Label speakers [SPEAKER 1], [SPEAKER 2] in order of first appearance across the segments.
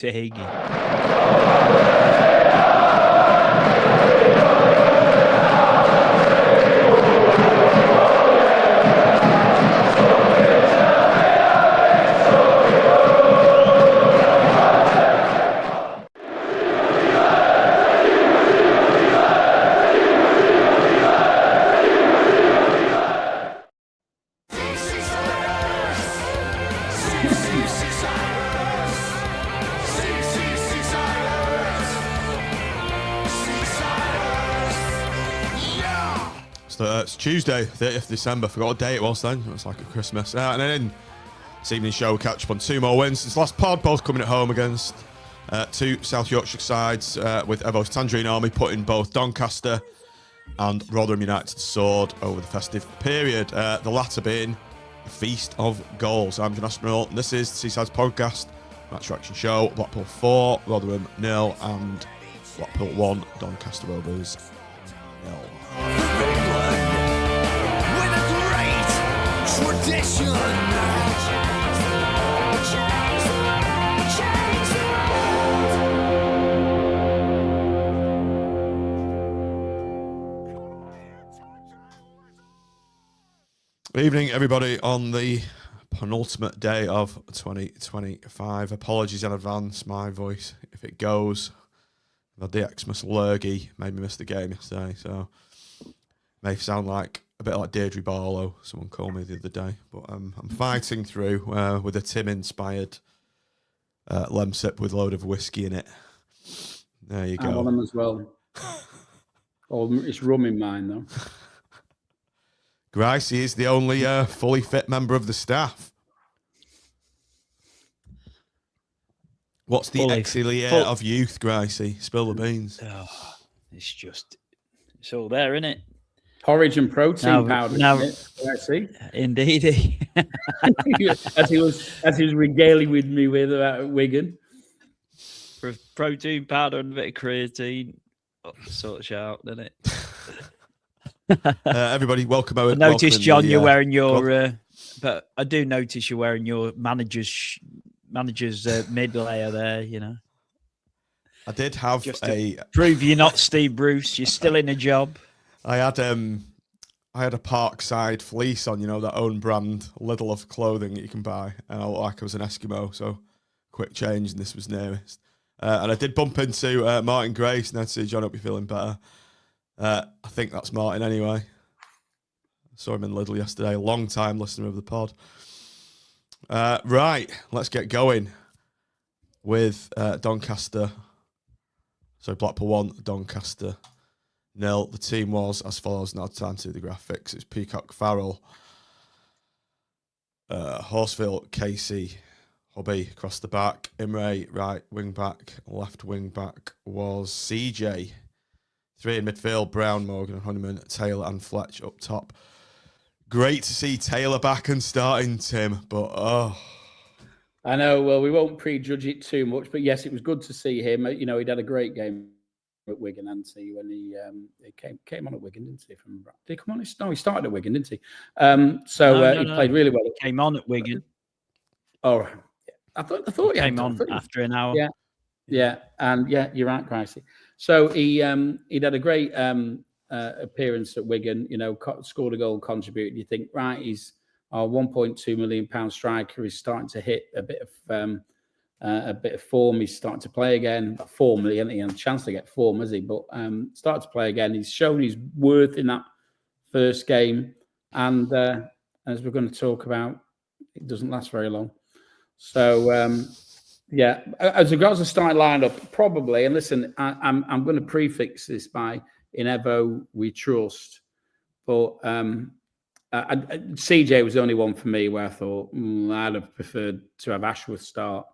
[SPEAKER 1] Tahigi.
[SPEAKER 2] It's Tuesday, 30th December. Forgot what day it was then. It was like a Christmas. And then in this evening show, we catch up on 2 more wins. This last pod, both coming at home against 2 South Yorkshire sides, with Evo's Tangerine Army putting both Doncaster and Rotherham United to the sword over the festive period. The latter being a feast of goals. I'm John Aspinall, and this is the Seaside's podcast, match reaction show. Blackpool 4, Rotherham 0, and Blackpool 1, Doncaster Rovers 0. Tradition. Evening, everybody, on the penultimate day of 2025. Apologies in advance, my voice, if it goes. The Xmas lurgy made me miss the game yesterday, so may sound like a bit like Deirdre Barlow, someone called me the other day. But I'm fighting through with a Tim-inspired lemsip with a load of whiskey in it. There you go.
[SPEAKER 3] I want them as well. Oh, it's rum in mine, though.
[SPEAKER 2] Gricey is the only fully fit member of the staff. What's the exilier of youth, Gricey? Spill the beans.
[SPEAKER 1] Oh, it's all there, isn't it?
[SPEAKER 3] Porridge and protein powder. Now, I see.
[SPEAKER 1] Indeed.
[SPEAKER 3] as he was regaling with me with about Wigan.
[SPEAKER 1] Protein powder and a bit of creatine. Sorts you out, doesn't it?
[SPEAKER 2] Everybody, welcome over.
[SPEAKER 1] I noticed, John, you're wearing your. But I do notice you're wearing your manager's mid layer there. You know.
[SPEAKER 2] I did have
[SPEAKER 1] just to prove you're not Steve Bruce. You're still in a job.
[SPEAKER 2] I had a Parkside fleece on, that own brand Lidl of clothing that you can buy, and I looked like I was an Eskimo, so quick change, and this was nearest. And I did bump into Martin Grace, and I'd say, John, hope you're feeling better. I think that's Martin anyway. I saw him in Lidl yesterday, long time listener of the pod. Right, let's get going with Doncaster. So Blackpool 1, Doncaster 0. The team was as follows. Now time to the graphics. It's Peacock-Farrell, Horsfield, Casey, Hobby across the back, Imray right wing back, left wing back was CJ. 3 in midfield, Brown, Morgan and Honeyman, Taylor and Fletcher up top. Great to see Taylor back and starting, Tim, but
[SPEAKER 3] I know, well, we won't prejudge it too much, but yes, it was good to see him. He'd had a great game at Wigan, hadn't he, when he came on at Wigan, didn't he? Did he come on? No, he started at Wigan, didn't he? He played really well.
[SPEAKER 1] He came on at Wigan.
[SPEAKER 3] Oh, I thought he
[SPEAKER 1] came on after an hour.
[SPEAKER 3] Yeah, and you're right, Gricey. So he'd had a great appearance at Wigan. Scored a goal, contributed. You think, right, he's our £1.2 million striker is starting to hit a bit of form. He's starting to play again. About form, he hasn't had a chance to get form, has he? But started to play again. He's shown his worth in that first game, and as we're going to talk about, it doesn't last very long. So as regards to starting lineup, probably. And listen, I'm going to prefix this by in Evo we trust, but CJ was the only one for me where I thought I'd have preferred to have Ashworth start.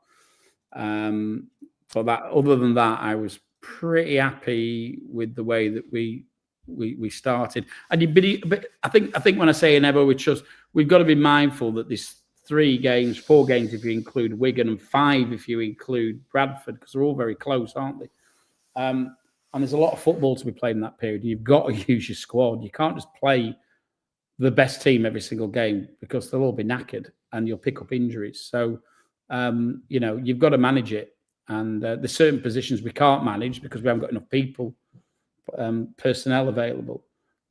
[SPEAKER 3] But other than that, I was pretty happy with the way that we started. And but I think when I say in Evo we trust, we've got to be mindful that this 4 games if you include Wigan, and 5 if you include Bradford, because they're all very close, aren't they? And there's a lot of football to be played in that period. You've got to use your squad. You can't just play the best team every single game, because they'll all be knackered and you'll pick up injuries. So, you've got to manage it. And there's certain positions we can't manage because we haven't got enough people, personnel available.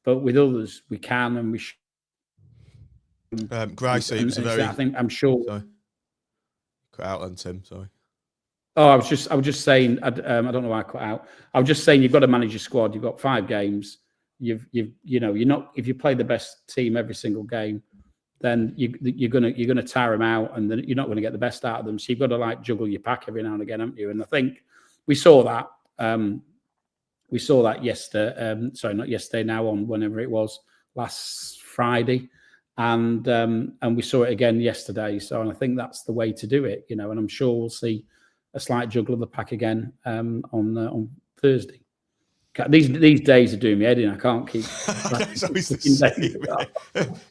[SPEAKER 3] But with others, we can and we should.
[SPEAKER 2] Gracie, it was a very.
[SPEAKER 3] I think I'm sure.
[SPEAKER 2] Sorry. Cut out on Tim. Sorry.
[SPEAKER 3] Oh, I was just saying. I don't know why I cut out. I was just saying you've got to manage your squad. You've got 5 games. You're not. If you play the best team every single game, then you're gonna tire them out, and then you're not going to get the best out of them. So you've got to juggle your pack every now and again, haven't you? And I think we saw that. We saw that yesterday. Sorry, not yesterday. Now on whenever it was last Friday, and we saw it again yesterday. So, and I think that's the way to do it, And I'm sure we'll see a slight juggle of the pack again on Thursday. These days are doing me head in. I can't keep.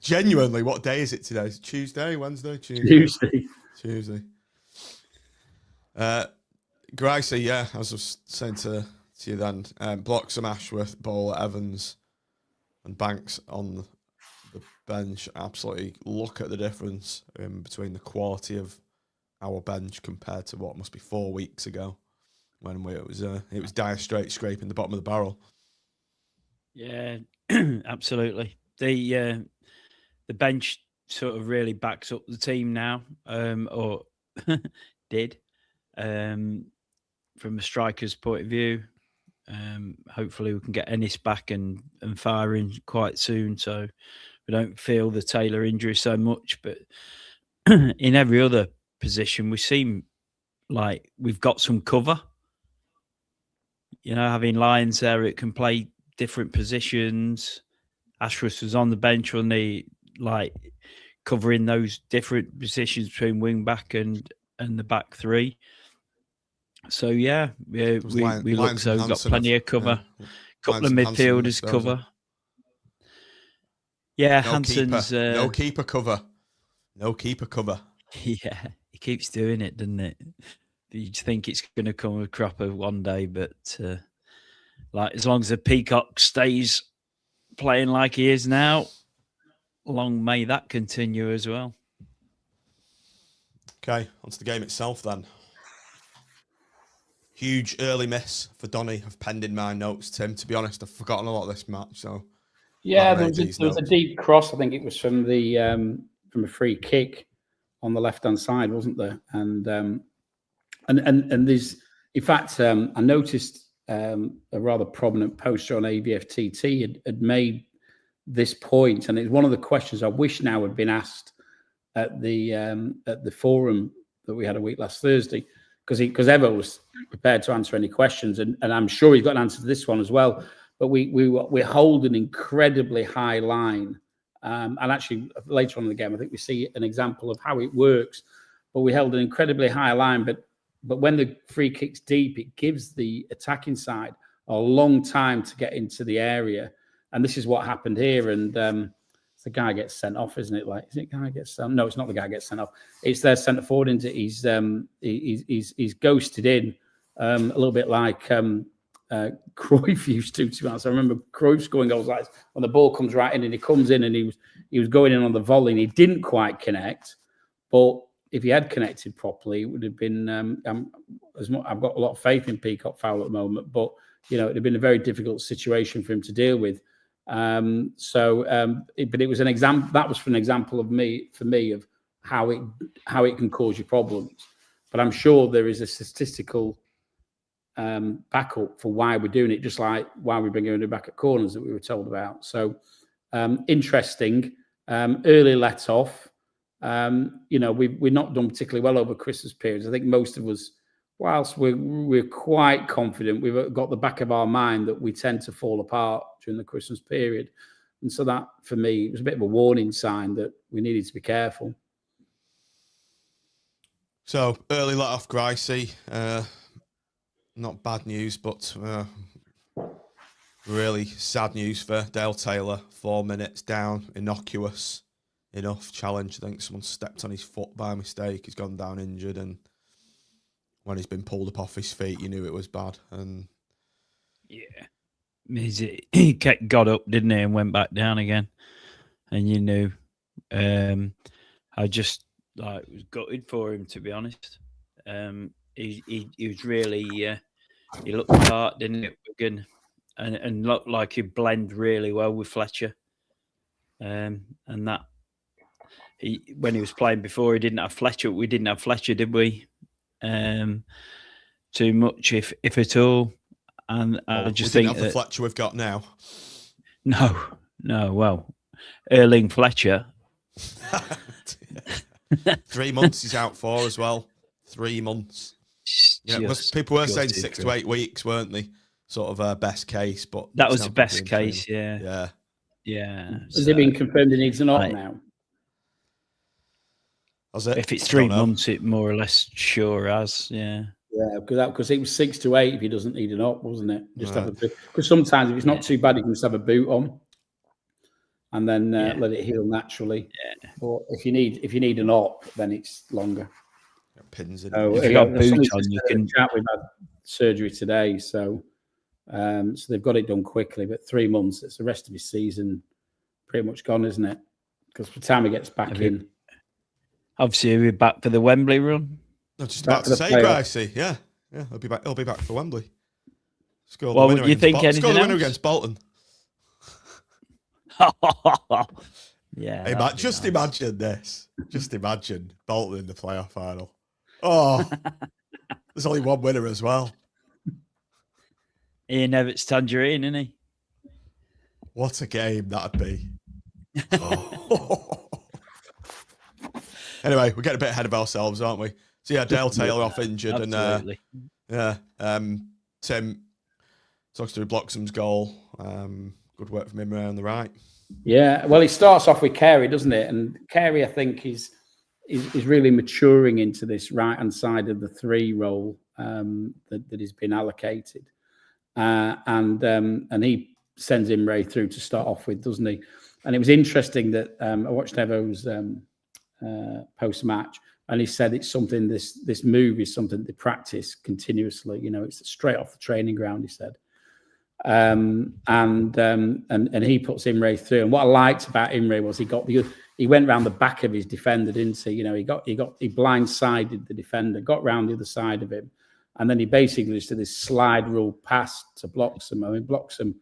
[SPEAKER 2] Genuinely, what day is it today? Is it Tuesday, Wednesday, Tuesday? Gracie, yeah, as I was saying to you then, Bloxham, Ashworth, Bowler, Evans, and Banks on the bench. Absolutely, look at the difference between the quality of our bench compared to what must be 4 weeks ago. When it was dire straits scraping the bottom of the barrel.
[SPEAKER 1] Yeah, absolutely. The bench sort of really backs up the team now, or did, from a striker's point of view. Hopefully we can get Ennis back and firing quite soon, so we don't feel the Taylor injury so much. But in every other position, we seem like we've got some cover. Having Lyons there, it can play different positions. Ashworth was on the bench, wasn't he? Covering those different positions between wing back and the back three. So we look so we've got plenty of cover. Couple of midfielders cover. Yeah, Hansen's
[SPEAKER 2] no keeper cover. No keeper cover.
[SPEAKER 1] Yeah, he keeps doing it, doesn't it? You think it's going to come a cropper one day, but as long as the Peacock stays playing like he is now, long may that continue as well.
[SPEAKER 2] Okay, onto the game itself then. Huge early miss for Donny. I've penned in my notes, Tim. To be honest, I've forgotten a lot of this match. So
[SPEAKER 3] yeah, there was a deep cross. I think it was from a free kick on the left-hand side, wasn't there? And there's, in fact, I noticed a rather prominent poster on AVFTT had made this point, and it's one of the questions I wish now had been asked at the forum that we had a week last Thursday, because Evo was prepared to answer any questions, and I'm sure he's got an answer to this one as well. But we hold an incredibly high line, and actually later on in the game, I think we see an example of how it works. But we held an incredibly high line, but when the free kick's deep, it gives the attacking side a long time to get into the area. And this is what happened here. And the guy gets sent off, isn't it? Is it guy gets sent? No, it's not the guy gets sent off. It's their centre forward. Into he's ghosted in a little bit like Cruyff used to be honest. I remember Cruyff scoring goals like this, when the ball comes right in and he comes in and he was going in on the volley and he didn't quite connect, but if he had connected properly, it would have been. I've got a lot of faith in Peacock-Farrell at the moment, but it would have been a very difficult situation for him to deal with. But it was an example. That was an example for me of how it can cause you problems. But I'm sure there is a statistical backup for why we're doing it, just like why we're bringing it back at corners that we were told about. So interesting. Early let off. We're not done particularly well over Christmas periods. I think most of us, whilst we're quite confident, we've got the back of our mind that we tend to fall apart during the Christmas period. And so that, for me, was a bit of a warning sign that we needed to be careful.
[SPEAKER 2] So, early let off Gracie. Not bad news, but really sad news for Dale Taylor. 4 minutes down, innocuous enough challenge. I think someone stepped on his foot by mistake. He's gone down injured, and when he's been pulled up off his feet, you knew it was bad. And
[SPEAKER 1] he got up, didn't he, and went back down again. And you knew. I just was gutted for him, to be honest. he was really he looked the part, didn't he, at Wigan, and looked like he'd blend really well with Fletcher. And that when he was playing before, he didn't have Fletcher. We didn't have Fletcher, did we? Too much, if at all. And I just
[SPEAKER 2] we
[SPEAKER 1] think
[SPEAKER 2] didn't have the Fletcher we've got now.
[SPEAKER 1] No. Well, Erling Fletcher.
[SPEAKER 2] 3 months he's out for as well. 3 months. People were saying 6 to 8 weeks, weren't they? Sort of best case, but
[SPEAKER 1] that was the best case. Yeah.
[SPEAKER 3] Has it been confirmed he needs an op now?
[SPEAKER 2] If
[SPEAKER 1] it's 3 months, it more or less sure has. Yeah,
[SPEAKER 3] because it was 6 to 8 if he doesn't need an op, wasn't it? Just have a boot. Because sometimes if it's not too bad, you can just have a boot on, and then let it heal naturally. Yeah. But if you need an op, then it's longer.
[SPEAKER 2] Pins in.
[SPEAKER 1] If you got boots on, you can.
[SPEAKER 3] We've had surgery today, so they've got it done quickly. But 3 months, it's the rest of his season pretty much gone, isn't it? Because by the time he gets back in.
[SPEAKER 1] Obviously, we're back for the Wembley run.
[SPEAKER 2] I was just about to say, Gricey. Yeah, he'll be back for Wembley.
[SPEAKER 1] Score the winner
[SPEAKER 2] against Bolton.
[SPEAKER 1] Yeah.
[SPEAKER 2] Hey, just imagine this. Just imagine Bolton in the playoff final. Oh, there's only one winner as well.
[SPEAKER 1] Ian Everett's tangerine, isn't he?
[SPEAKER 2] What a game that'd be. Anyway, we're getting a bit ahead of ourselves, aren't we? So yeah, Dale Taylor off injured,
[SPEAKER 1] absolutely.
[SPEAKER 2] And Tim talks through Bloxham's goal. Good work from Imray on the right. Yeah,
[SPEAKER 3] well, he starts off with Carey, doesn't it? And Carey, I think, is really maturing into this right-hand side of the 3 role that has been allocated, and he sends Imray through to start off with, doesn't he? And it was interesting that I watched Evo's post-match, and he said it's something. This move is something they practice continuously. It's straight off the training ground. He said. And he puts Imray through. And what I liked about Imray was he went round the back of his defender, didn't he? He blindsided the defender, got round the other side of him, and then he basically just did this slide rule pass to Bloxham. I mean, Bloxham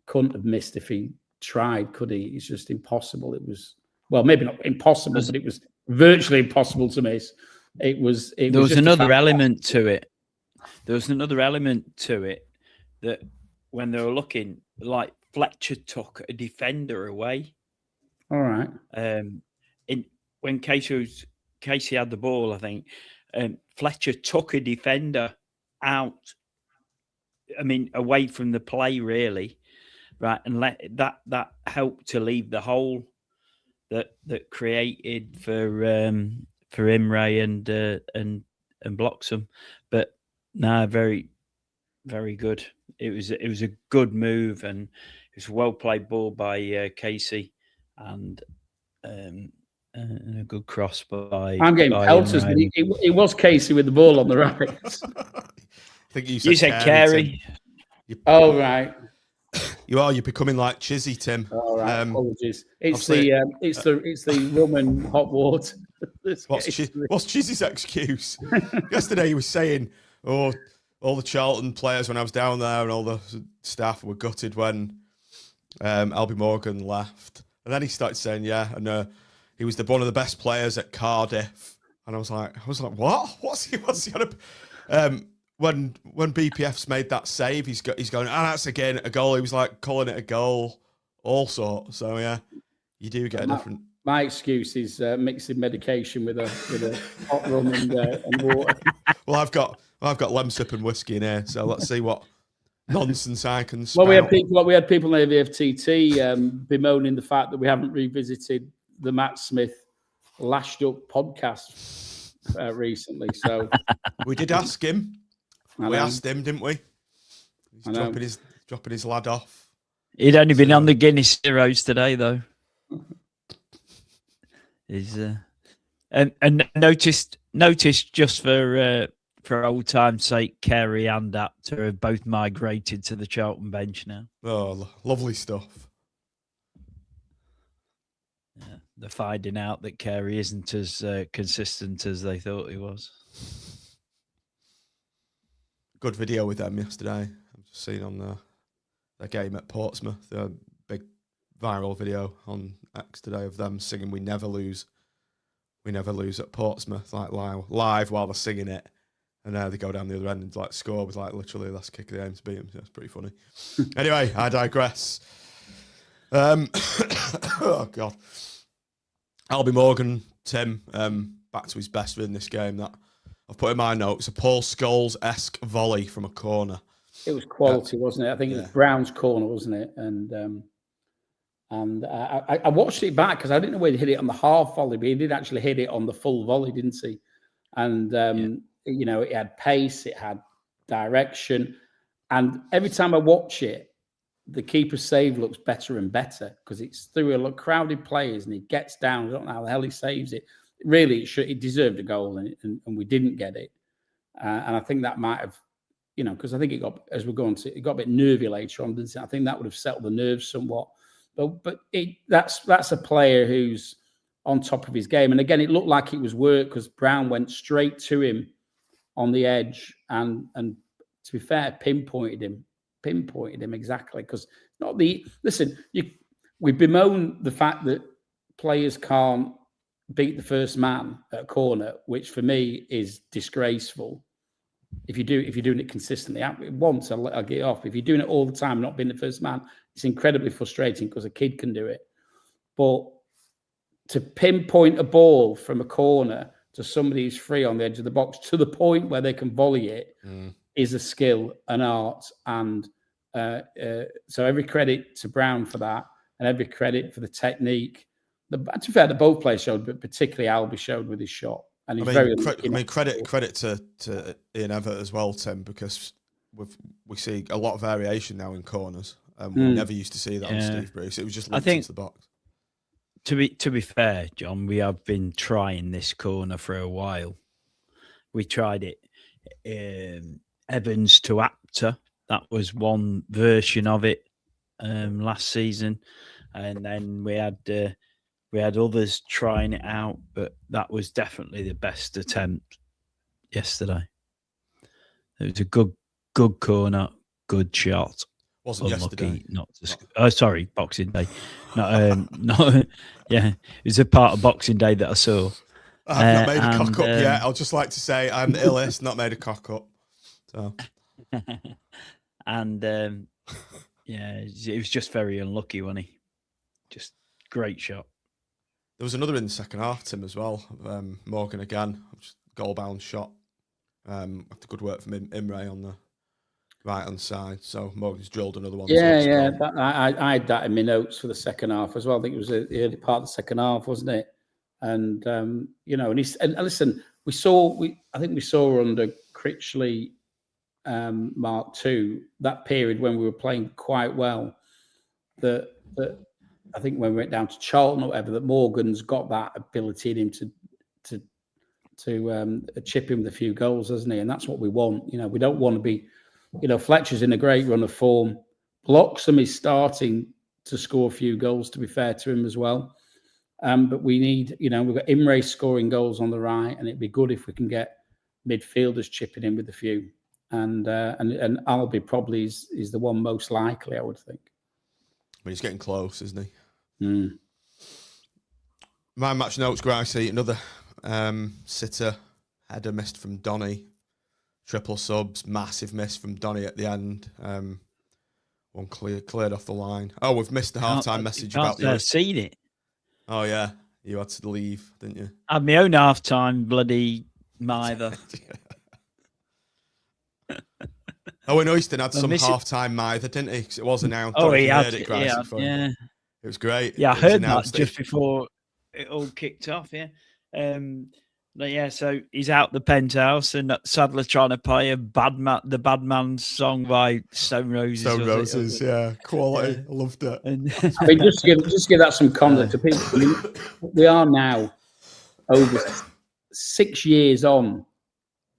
[SPEAKER 3] couldn't have missed if he tried, could he? It's just impossible. It was, well, maybe not impossible, but it was virtually impossible to miss. There was
[SPEAKER 1] another element to it. There was another element to it that when they were looking, like Fletcher took a defender away.
[SPEAKER 3] All right.
[SPEAKER 1] When Casey had the ball, I think Fletcher took a defender out. I mean, away from the play, really, right, and that helped to leave the hole that created for Imray and Bloxham. But no, very, very good. It was a good move, and it was a well played ball by Casey, and a good cross by.
[SPEAKER 3] I'm getting pelters. It was Casey with the ball on the right.
[SPEAKER 2] I think you
[SPEAKER 1] said Carey.
[SPEAKER 3] Oh right.
[SPEAKER 2] You're becoming like Chizzy, Tim.
[SPEAKER 3] All right. Apologies. It's the rum and hot water.
[SPEAKER 2] What's Chizzy's excuse? Yesterday he was saying, "Oh, all the Charlton players when I was down there and all the staff were gutted when Albie Morgan left." And then he started saying, "Yeah, and he was one of the best players at Cardiff." And I was like, "What? What's he on?" When BPF's made that save, he's going, that's again a goal. He was like calling it a goal, all sorts. So yeah, you do get a different.
[SPEAKER 3] My excuse is mixing medication with a hot rum and water.
[SPEAKER 2] Well, I've got Lemsip and whiskey in here, so let's see what nonsense I can spout.
[SPEAKER 3] Well, we had people in the FTT bemoaning the fact that we haven't revisited the Matt Smith Lashed Up podcast recently. So
[SPEAKER 2] we did ask him. We asked him, didn't we? He's dropping his lad off.
[SPEAKER 1] He'd only been on the Guinness Heroes today, though. He's and noticed just for old time's sake, Carey and Apter have both migrated to the Charlton bench now.
[SPEAKER 2] Oh, lovely stuff.
[SPEAKER 1] Yeah, they're finding out that Carey isn't as consistent as they thought he was.
[SPEAKER 2] good video with them yesterday. I've just seen on their game at Portsmouth. The big viral video on X today of them singing "We Never Lose." We never lose at Portsmouth, like live while they're singing it, and they go down the other end and like score with like literally last kick of the game to beat them. So it's pretty funny. Anyway, I digress. Oh God, Albie Morgan, Tim, back to his best within this game. That I've put in my notes: a Paul Scholes-esque volley from a corner.
[SPEAKER 3] It was quality, wasn't it? I think it was Brown's corner, wasn't it? And I watched it back because I didn't know where he hit it on the half volley, but he did actually hit it on the full volley, didn't he? And, you know, it had pace, it had direction. And every time I watch it, the keeper's save looks better and better because it's through a lot of crowded players and he gets down. I don't know how the hell he saves it. Really, it deserved a goal and we didn't get it. And I think that might have, you know, because I think it got, as we're going to, it got a bit nervy later on, didn't it? I think that would have settled the nerves somewhat. But that's a player who's on top of his game. And again, it looked like it was work because Brown went straight to him on the edge and to be fair, pinpointed him exactly. Because we bemoan the fact that players can't beat the first man at a corner, which for me is disgraceful. If you're doing it consistently, once I'll get it off. If you're doing it all the time, not being the first man, it's incredibly frustrating because a kid can do it. But to pinpoint a ball from a corner to somebody who's free on the edge of the box to the point where they can volley it is a skill, an art. And so every credit to Brown for that and every credit for the technique. To be fair, that both players showed, but particularly Albie showed with his shot. And
[SPEAKER 2] credit to Ian Everett as well, Tim, because we see a lot of variation now in corners. We never used to see that on Steve Bruce. It was just linked into the box.
[SPEAKER 1] To be fair, John, we have been trying this corner for a while. We tried it, Evans to Apter. That was one version of it last season, and then we had others trying it out, but that was definitely the best attempt yesterday. It was a good corner, good shot.
[SPEAKER 2] Wasn't
[SPEAKER 1] Unlucky
[SPEAKER 2] yesterday.
[SPEAKER 1] Sorry, Boxing Day. Not yeah. It was a part of Boxing Day that I saw.
[SPEAKER 2] I've not made a cock up yet. I'll just like to say I'm the illest, not made a cock up. So.
[SPEAKER 1] And it was just very unlucky, wasn't he? Just great shot.
[SPEAKER 2] There was another in the second half, Tim, as well. Morgan again, goal-bound shot. After good work from Imray on the right-hand side. So Morgan's drilled another one.
[SPEAKER 3] Yeah. I had that in my notes for the second half as well. I think it was the early part of the second half, wasn't it? And, you know, and listen, I think we saw under Critchley Mark II, that period when we were playing quite well, that I think when we went down to Charlton or whatever, that Morgan's got that ability in him to chip him with a few goals, hasn't he? And that's what we want. You know, we don't want to be, you know, Fletcher's in a great run of form. Bloxham is starting to score a few goals, to be fair to him as well. But we need, you know, we've got Imray scoring goals on the right, and it'd be good if we can get midfielders chipping in with a few. And Albie probably is the one most likely, I would think.
[SPEAKER 2] But he's getting close, isn't he? My match notes, Gracie, another sitter header missed from Donny. Triple subs, massive miss from Donny at the end. One cleared off the line. Oh, we've missed the halftime message about
[SPEAKER 1] you. I've seen it.
[SPEAKER 2] Oh, yeah. You had to leave, didn't you?
[SPEAKER 1] I had my own halftime bloody mither.
[SPEAKER 2] Owen Oyston had some halftime mither, didn't he? Because it was announced.
[SPEAKER 1] Oh, he had
[SPEAKER 2] it.
[SPEAKER 1] Yeah.
[SPEAKER 2] It was great.
[SPEAKER 1] Yeah, I heard that just before it all kicked off, yeah. But yeah, so he's out the penthouse and Sadler trying to play the bad man's song by Stone Roses.
[SPEAKER 2] Stone Roses, yeah. Quality. I loved it.
[SPEAKER 3] And I mean, just to give that some context to people, I mean, we are now over 6 years on.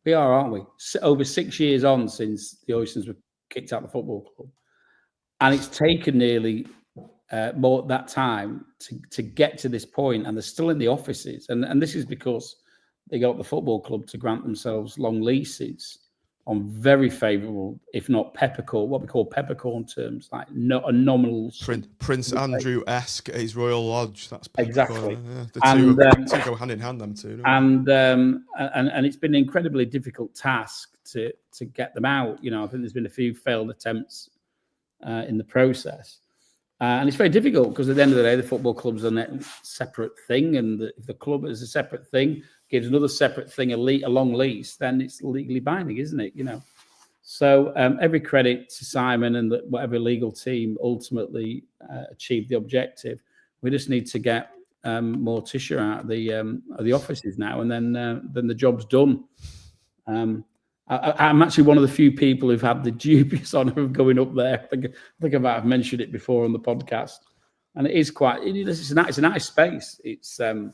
[SPEAKER 3] We are, aren't we? Over 6 years on since the Oystons were kicked out of the football club. And it's taken nearly more that time to get to this point, and they're still in the offices. And this is because they got the football club to grant themselves long leases. on very favourable, if not peppercorn, what we call peppercorn terms, like a nominal.
[SPEAKER 2] Prince Andrew-esque at his Royal Lodge. That's
[SPEAKER 3] exactly.
[SPEAKER 2] Yeah. The two go hand in hand, them two.
[SPEAKER 3] And it's been an incredibly difficult task to get them out. You know, I think there's been a few failed attempts in the process. And it's very difficult because at the end of the day, the football club's a separate thing. And if the club is a separate thing, gives another separate thing a long lease, then it's legally binding, isn't it? You know. So every credit to Simon and whatever legal team ultimately achieved the objective. We just need to get more tissue out of the offices now, and then the job's done. I'm actually one of the few people who've had the dubious honour of going up there. I think I might have mentioned it before on the podcast, and it is quite. It's a nice space. It's a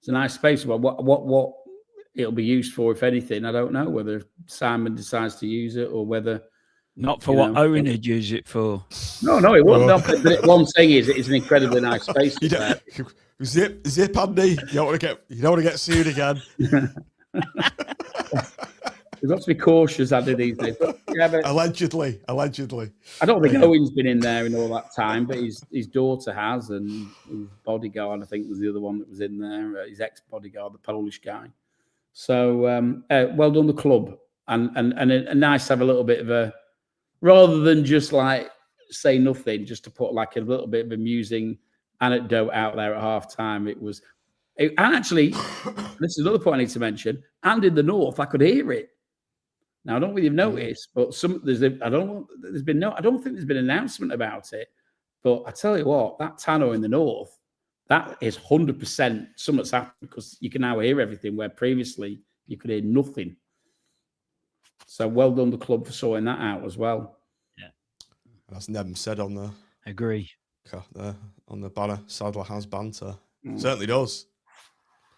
[SPEAKER 3] nice space. But what it'll be used for, if anything, I don't know. Whether Simon decides to use it or whether
[SPEAKER 1] not for what Owen would use it for.
[SPEAKER 3] No, it won't. But one thing is, it's an incredibly nice space.
[SPEAKER 2] Zip, Andy. You don't want to get sued again.
[SPEAKER 3] We've got to be cautious, Andy, these days. But
[SPEAKER 2] allegedly. I
[SPEAKER 3] don't think Owen's been in there in all that time, but his daughter has, and his bodyguard, I think, was the other one that was in there. His ex-bodyguard, the Polish guy. So well done, the club, and nice to have a little bit of a, rather than just like say nothing, just to put like a little bit of amusing anecdote out there at half time. And actually, this is another point I need to mention. And in the north, I could hear it. Now I don't know if you've noticed, but I don't think there's been an announcement about it. But I tell you what, that tannoy in the north, that is 100% something's happened, because you can now hear everything where previously you could hear nothing. So well done, the club, for sorting that out as well.
[SPEAKER 2] Yeah, that's never said on the.
[SPEAKER 1] Agree.
[SPEAKER 2] On the banner, Sadler has banter. Certainly does.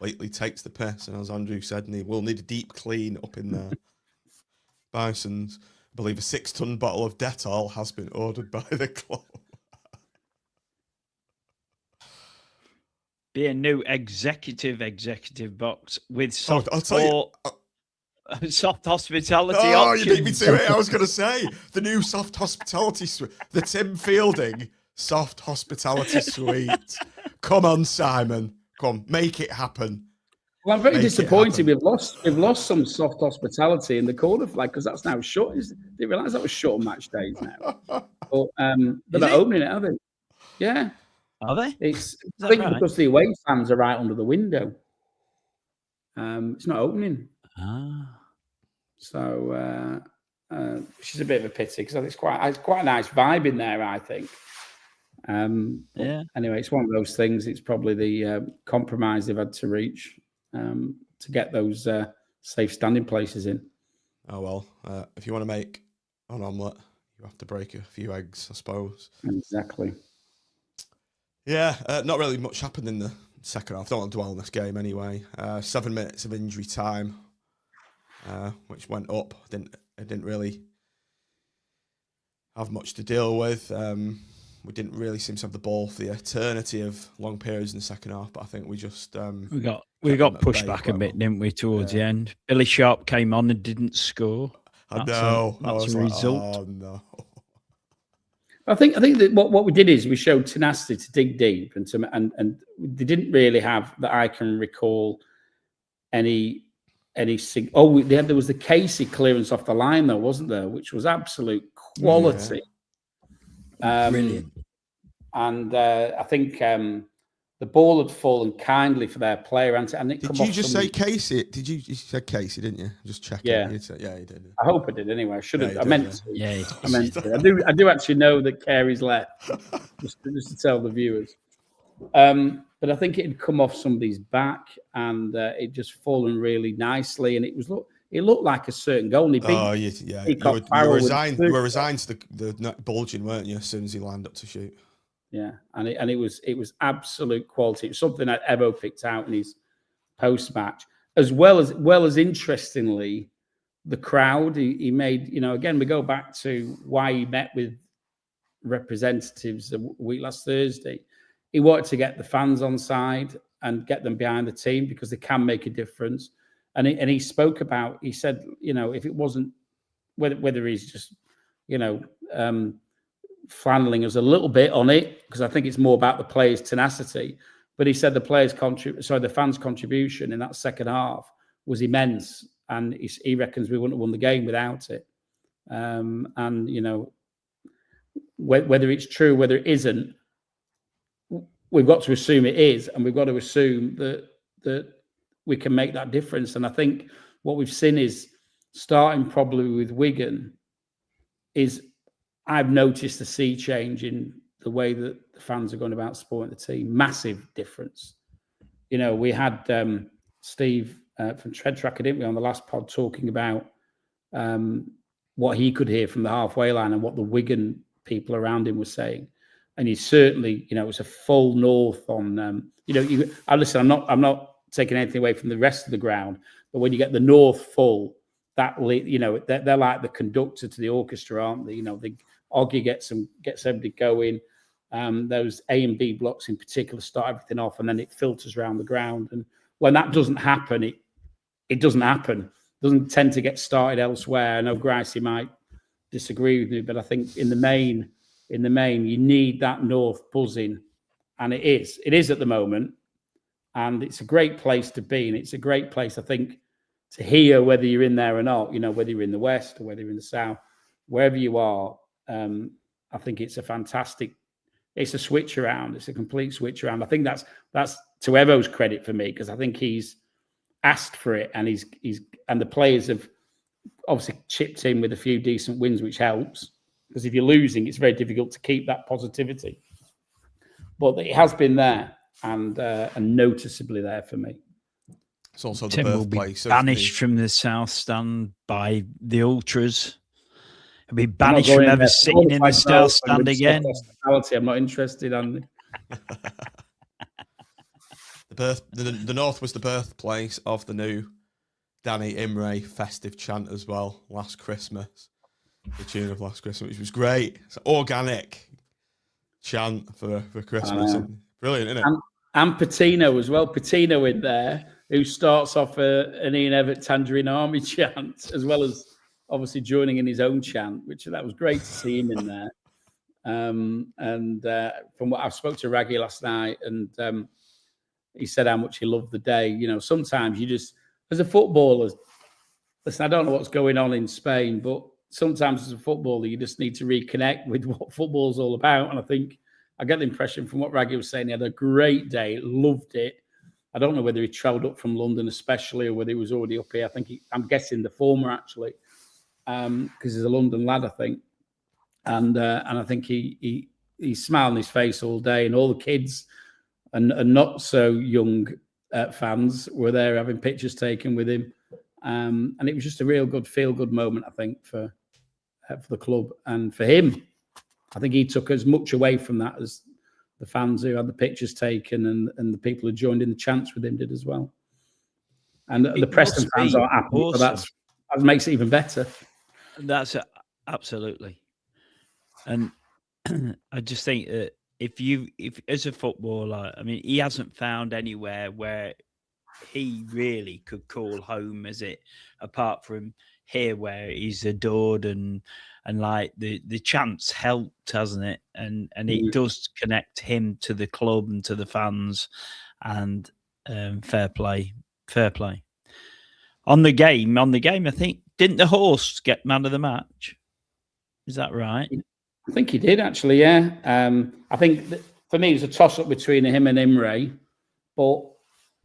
[SPEAKER 2] Lately takes the piss, and as Andrew said, we'll need a deep clean up in there. Bisons, I believe a 6-ton bottle of Dettol has been ordered by the club.
[SPEAKER 1] Be a new executive box with soft hospitality options.
[SPEAKER 2] You beat me to it. I was going to say the new soft hospitality suite, the Tim Fielding soft hospitality suite. Come on, Simon. Come, make it happen.
[SPEAKER 3] Well, I'm very disappointed. We've lost some soft hospitality in the corner flag, because that's now shut. They realise that was shut on match days now. But they're not opening it, are they? Yeah.
[SPEAKER 1] Are they?
[SPEAKER 3] I think right? Because the away fans are right under the window. It's not opening. So which is a bit of a pity, because it's quite a nice vibe in there, I think. Anyway, it's one of those things. It's probably the compromise they've had to reach to get those safe standing places in.
[SPEAKER 2] Oh well, if you want to make an omelette, you have to break a few eggs, I suppose.
[SPEAKER 3] Exactly.
[SPEAKER 2] Yeah, not really much happened in the second half. Don't want to dwell on this game anyway. 7 minutes of injury time, which went up. I didn't really have much to deal with. We didn't really seem to have the ball for the eternity of long periods in the second half, but I think we just
[SPEAKER 1] we got pushed back a bit, didn't we, towards the end? Billy Sharp came on and didn't score.
[SPEAKER 2] That's a
[SPEAKER 1] result.
[SPEAKER 2] Oh no.
[SPEAKER 3] I think that what we did is we showed tenacity to dig deep, and they didn't really have, that I can recall, any. There was the Casey clearance off the line though, wasn't there? Which was absolute quality.
[SPEAKER 1] Brilliant.
[SPEAKER 3] And I think the ball had fallen kindly for their player. And
[SPEAKER 2] did you just say Casey? You said Casey, didn't you? Just checking.
[SPEAKER 3] Yeah,
[SPEAKER 2] you did.
[SPEAKER 3] I hope I did. Anyway, I should have. I meant to.
[SPEAKER 1] Yeah,
[SPEAKER 3] I meant to. I do actually know that Carey's left, just to tell the viewers. But I think it had come off somebody's back, and it just fallen really nicely, and it looked like a certain goal.
[SPEAKER 2] You were resigned to the bulging, weren't you? As soon as he lined up to shoot.
[SPEAKER 3] Yeah, and it was absolute quality. It was something that Evo picked out in his post match, as well as interestingly, the crowd. He made, again, we go back to why he met with representatives a week last Thursday. He wanted to get the fans on side and get them behind the team, because they can make a difference. And he spoke about, he said, if it wasn't, whether he's just, flanneling us a little bit on it, because I think it's more about the players' tenacity. But he said the fans' contribution in that second half was immense, and he reckons we wouldn't have won the game without it. Whether it's true, whether it isn't, we've got to assume it is, and we've got to assume that we can make that difference. And I think what we've seen is, starting probably with Wigan, is I've noticed a sea change in the way that the fans are going about supporting the team. Massive difference. We had Steve from Tread Tracker, didn't we, on the last pod, talking about what he could hear from the halfway line and what the Wigan people around him were saying. And he certainly, it was a full north on. Listen, I'm not taking anything away from the rest of the ground, but when you get the north full, they're like the conductor to the orchestra, aren't they? Oggy gets everybody going. Those A and B blocks in particular start everything off, and then it filters around the ground. And when that doesn't happen, it doesn't happen. It doesn't tend to get started elsewhere. I know Gricey might disagree with me, but I think in the main, you need that north buzzing, and it is at the moment, and it's a great place to be, and it's a great place, I think, to hear whether you're in there or not. Whether you're in the west or whether you're in the south, wherever you are. I think it's a fantastic. It's a switch around. It's a complete switch around. I think that's to Evo's credit for me, because I think he's asked for it, and and the players have obviously chipped in with a few decent wins, which helps, because if you're losing, it's very difficult to keep that positivity. But it has been there, and noticeably there for me.
[SPEAKER 2] It's also the
[SPEAKER 1] Tim will be
[SPEAKER 2] birthplace
[SPEAKER 1] banished from the South Stand by the ultras. He'll be banished from ever sitting in the South Stand again.
[SPEAKER 3] I'm not interested, Andy.
[SPEAKER 2] The North was the birthplace of the new Donny Imray festive chant as well last Christmas. The tune of last Christmas, which was great. It's an organic chant for Christmas. Brilliant, isn't it?
[SPEAKER 3] And Patino as well. Patino in there, who starts off an Ian Evatt Tangerine Army chant, as well as obviously joining in his own chant, that was great to see him in there. From what I spoke to Raggy last night, and he said how much he loved the day. Sometimes you just, as a footballer, listen, I don't know what's going on in Spain, but sometimes as a footballer, you just need to reconnect with what football's all about. And I think I get the impression from what Raggy was saying, he had a great day, loved it. I don't know whether he travelled up from London especially, or whether he was already up here. I'm guessing the former, actually, because he's a London lad, I think. And I think he smiled on his face all day, and all the kids and not so young fans were there having pictures taken with him. And it was just a real good feel-good moment, I think, for the club and for him. I think he took as much away from that as the fans who had the pictures taken and the people who joined in the chants with him did as well. And the Preston fans are happy, awesome. But that makes it even better.
[SPEAKER 1] That's absolutely. And I just think that if as a footballer, I mean, he hasn't found anywhere where he really could call home, is it? Apart from here, where he's adored and like the chance helped, hasn't it? And it does connect him to the club and to the fans. And fair play. On the game, I think, didn't the horse get man of the match? Is that right?
[SPEAKER 3] I think he did, actually, yeah. I think for me, it was a toss-up between him and Imray, but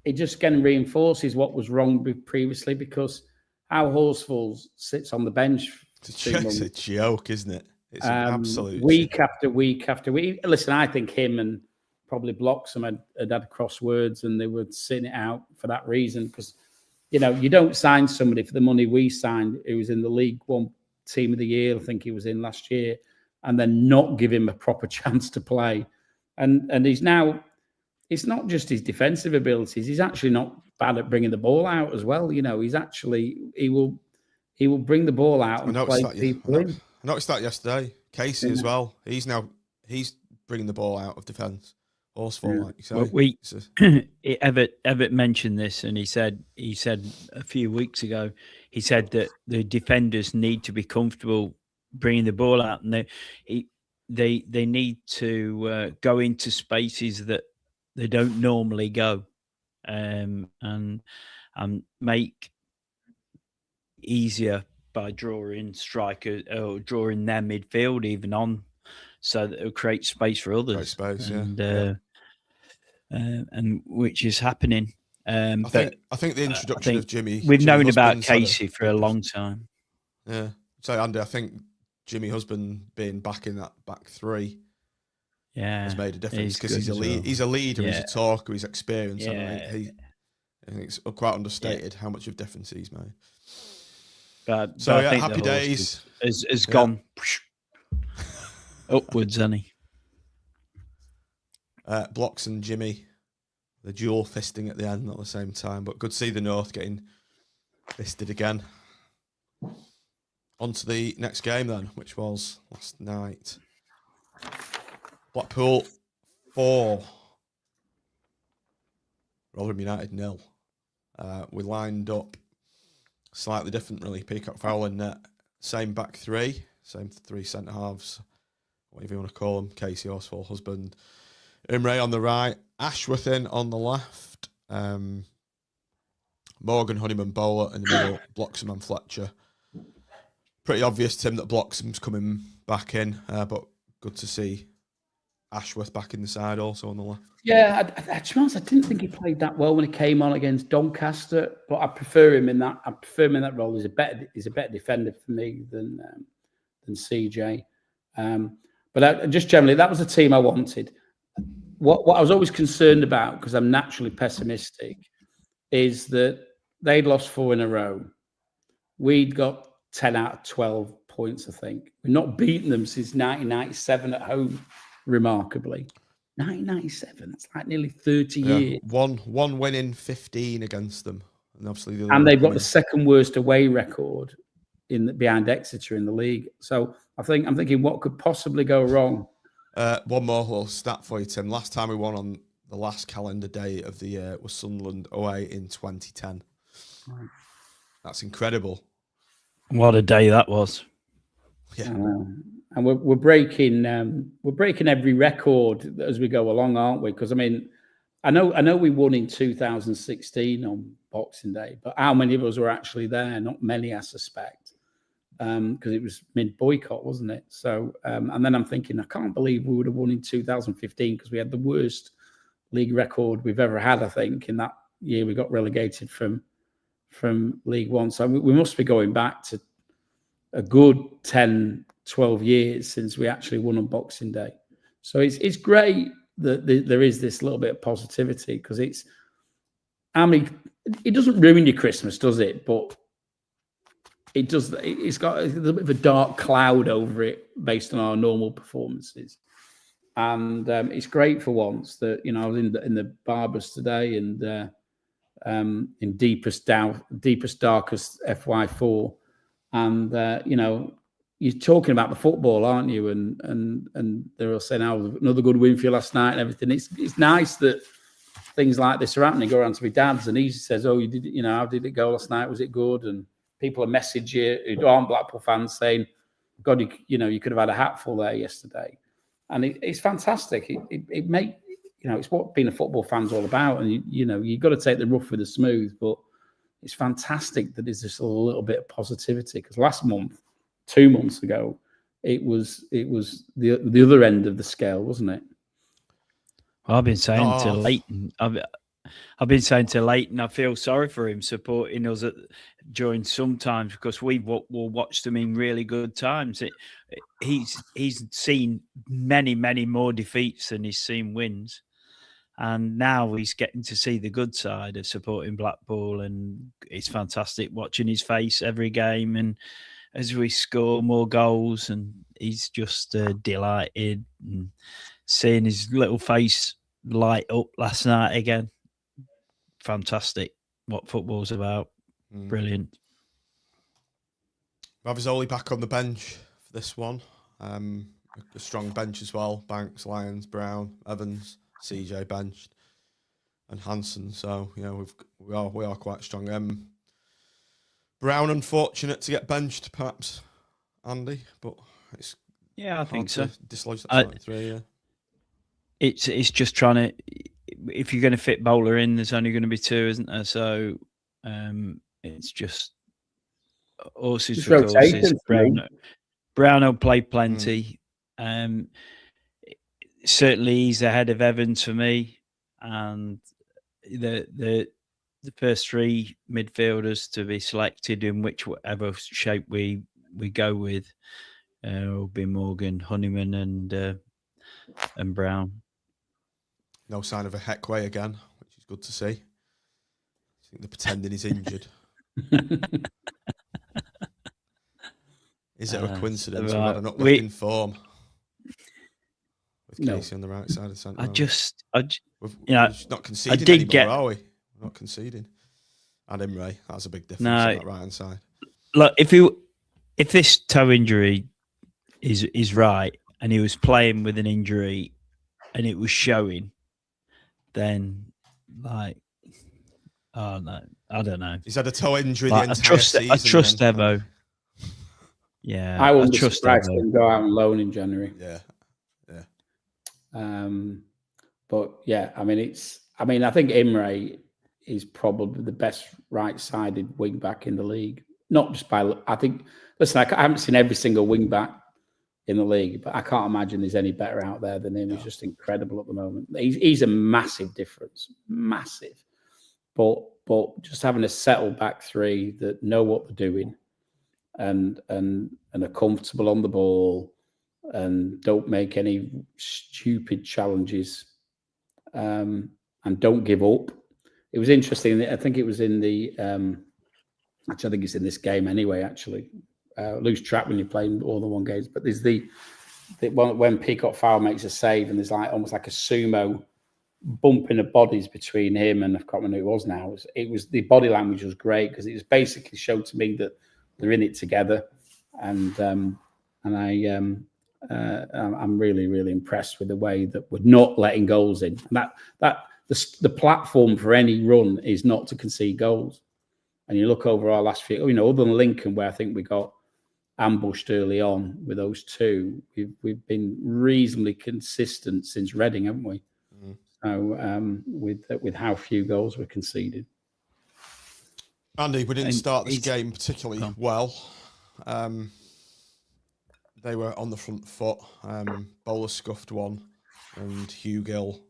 [SPEAKER 3] it just again reinforces what was wrong previously, because how Horsfall sits on the bench.
[SPEAKER 2] It's a joke, isn't it? It's an absolute
[SPEAKER 3] week after week after week. Listen, I think him and probably Bloxham had crosswords, and they were sitting it out for that reason, because you don't sign somebody for the money we signed, who was in the League One Team of the Year, I think he was in last year, and then not give him a proper chance to play. And he's now, it's not just his defensive abilities, he's actually not bad at bringing the ball out as well. He's actually, he will bring the ball out and play people in.
[SPEAKER 2] I noticed that yesterday. Casey as well. He's bringing the ball out of defence Horsefall, like you say.
[SPEAKER 1] Well, Everett mentioned this, and he said a few weeks ago, he said that the defenders need to be comfortable bringing the ball out, and they need to go into spaces that they don't normally go, and make easier by drawing strikers or drawing their midfield even on, so that it'll create space for others.
[SPEAKER 2] Space,
[SPEAKER 1] and which is happening.
[SPEAKER 2] I think the introduction of Jimmy.
[SPEAKER 1] We've known
[SPEAKER 2] Husband's
[SPEAKER 1] about Casey for a long time.
[SPEAKER 2] Yeah. So Andy, I think Jimmy Husband being back in that back three, has made a difference because he's a lead. He's a leader. He's a talker. He's experienced.
[SPEAKER 1] Yeah.
[SPEAKER 2] I think it's quite understated how much of a difference he's made.
[SPEAKER 1] But
[SPEAKER 2] so
[SPEAKER 1] I think
[SPEAKER 2] happy days
[SPEAKER 1] has gone upwards, hasn't he?
[SPEAKER 2] Bloxham and Jimmy, the dual fisting at the end, not at the same time, but good to see the North getting fisted again. On to the next game then, which was last night. Blackpool 4, Rotherham United 0. We lined up slightly different, really. Peacock-Farrell in net, same back three, same three centre halves, whatever you want to call them. Casey, Horsefall, Husband, Imray on the right, Ashworth in on the left, Morgan, Honeyman, Bowler in the middle, Bloxham and Fletcher. Pretty obvious, Tim, that Bloxham's coming back in, but good to see Ashworth back in the side also on the left.
[SPEAKER 3] Yeah, to be honest, I didn't think he played that well when he came on against Doncaster, but I prefer him in that. Role. He's a better defender for me than CJ. But just generally, that was the team I wanted. What I was always concerned about, because I'm naturally pessimistic, is that they'd lost 4 in a row. We'd got 10 out of 12 points, I think. We've not beaten them since 1997 at home, remarkably. 1997, that's like nearly 30 years.
[SPEAKER 2] One win in 15 against them. And obviously
[SPEAKER 3] they've got the second worst away record behind Exeter in the league. So I'm thinking what could possibly go wrong?
[SPEAKER 2] One more little stat for you, Tim. Last time we won on the last calendar day of the year was Sunderland away in 2010. Right. That's incredible.
[SPEAKER 1] What a day that was!
[SPEAKER 3] Yeah, and we're breaking every record as we go along, aren't we? Because I mean, I know we won in 2016 on Boxing Day, but how many of us were actually there? Not many, I suspect, because it was mid-boycott, wasn't it? So, and then I'm thinking, I can't believe we would have won in 2015 because we had the worst league record we've ever had. I think in that year we got relegated from League One. So we must be going back to a good 10, 12 years since we actually won on Boxing Day. So it's great that there is this little bit of positivity, because it doesn't ruin your Christmas, does it? But it does. It's got a little bit of a dark cloud over it based on our normal performances. And it's great for once that, I was in the barbers today and in deepest, darkest FY4, and you're talking about the football, aren't you? And they're all saying, "Oh, another good win for you last night," and everything. It's nice that things like this are happening. Go around to my dad's, and he says, "Oh, you did, how did it go last night? Was it good?" And people are messaging you who aren't Blackpool fans saying, "God, you could have had a hatful there yesterday," and it's fantastic. It makes it's what being a football fan's all about, and you've got to take the rough with the smooth, but it's fantastic that there's this little bit of positivity, because last month, 2 months ago, it was the other end of the scale, wasn't it?
[SPEAKER 1] Well, I've been saying to Leighton, I've been saying to Leighton, I feel sorry for him supporting us during some times, because we'll watch them in really good times. He's seen many more defeats than he's seen wins. And now he's getting to see the good side of supporting Blackpool, and it's fantastic watching his face every game. And as we score more goals, and he's just delighted, and seeing his little face light up last night again. Fantastic what football's about. Brilliant.
[SPEAKER 2] Rovers back on the bench for this one. A strong bench as well. Banks, Lyons, Brown, Evans, CJ benched, and Hansen. So we are quite strong. Brown unfortunate to get benched, perhaps, Andy, but it's
[SPEAKER 1] I think so.
[SPEAKER 2] Dislodge that starting three. Yeah,
[SPEAKER 1] it's just trying to. If you're going to fit Bowler in, there's only going to be two, isn't there? So it's just horses for courses. Brown will play plenty. Certainly, he's ahead of Evans for me, and the first three midfielders to be selected in whichever shape we go with will be Morgan, Honeyman, and Brown.
[SPEAKER 2] No sign of a Heckway again, which is good to see. I think they're pretending he's injured. Is it a coincidence we've had an uplift in form with Casey on the right side of the centre? We're not conceding anymore, are we? We're not conceding. And Imray, that's a big difference on that right hand side.
[SPEAKER 1] Look, if this toe injury is right, and he was playing with an injury, and it was showing, then I don't know.
[SPEAKER 2] He's had a toe injury the entire season.
[SPEAKER 1] I trust Evo. Yeah,
[SPEAKER 3] I wouldn't be surprised to go out on loan in January.
[SPEAKER 2] Yeah.
[SPEAKER 3] But yeah, I think Imray is probably the best right-sided wing back in the league. Not just by, I haven't seen every single wing back in the league, but I can't imagine there's any better out there than him. He's just incredible at the moment. He's a massive difference, massive. But just having a settled back three that know what they're doing and are comfortable on the ball and don't make any stupid challenges and don't give up. It was interesting. I think it was in the I think it's in this game anyway. Actually, lose track when you're playing all the one games. But there's the one when Peacock-Farrell makes a save, and there's almost like a sumo bumping of bodies between him and I can't remember who it was now. It was the body language was great because it was basically showed to me that they're in it together, and I'm really, really impressed with the way that we're not letting goals in. The platform for any run is not to concede goals. And you look over our last few, other than Lincoln, where I think we got ambushed early on with those two, we've been reasonably consistent since Reading, haven't we? So with how few goals were conceded.
[SPEAKER 2] Andy, we didn't start this game particularly well. They were on the front foot. Bowler scuffed one, and Hugh Gill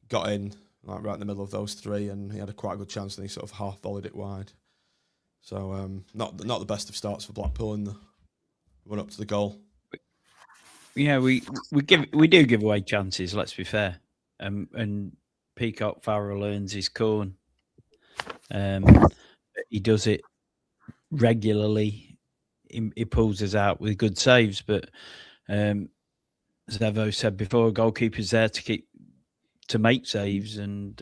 [SPEAKER 2] got in right in the middle of those three, and he had a quite good chance, and he sort of half volleyed it wide. So not the best of starts for Blackpool in the run up to the goal.
[SPEAKER 1] Yeah, we do give away chances. Let's be fair. And Peacock-Farrell earns his corn. He does it regularly. He pulls us out with good saves, but as Evo said before, goalkeeper's there to make saves, and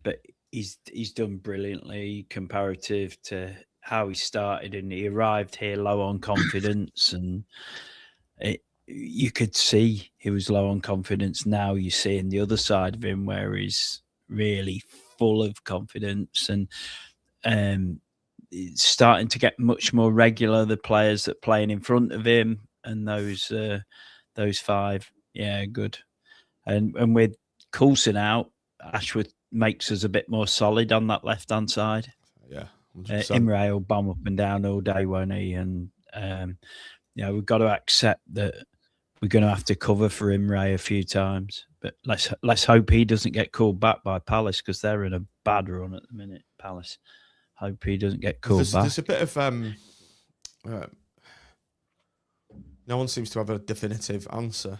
[SPEAKER 1] but he's done brilliantly comparative to how he started, and he arrived here low on confidence, and you could see he was low on confidence. Now you see in the other side of him where he's really full of confidence, and it's starting to get much more regular. The players that playing in front of him and those five, good. And with Coulson out, Ashworth makes us a bit more solid on that left hand side.
[SPEAKER 2] Yeah,
[SPEAKER 1] Imray will bomb up and down all day, won't he? And we've got to accept that we're going to have to cover for Imray a few times. But let's hope he doesn't get called back by Palace, because they're in a bad run at the minute. Palace. Hope he doesn't get called back.
[SPEAKER 2] There's a bit of no one seems to have a definitive answer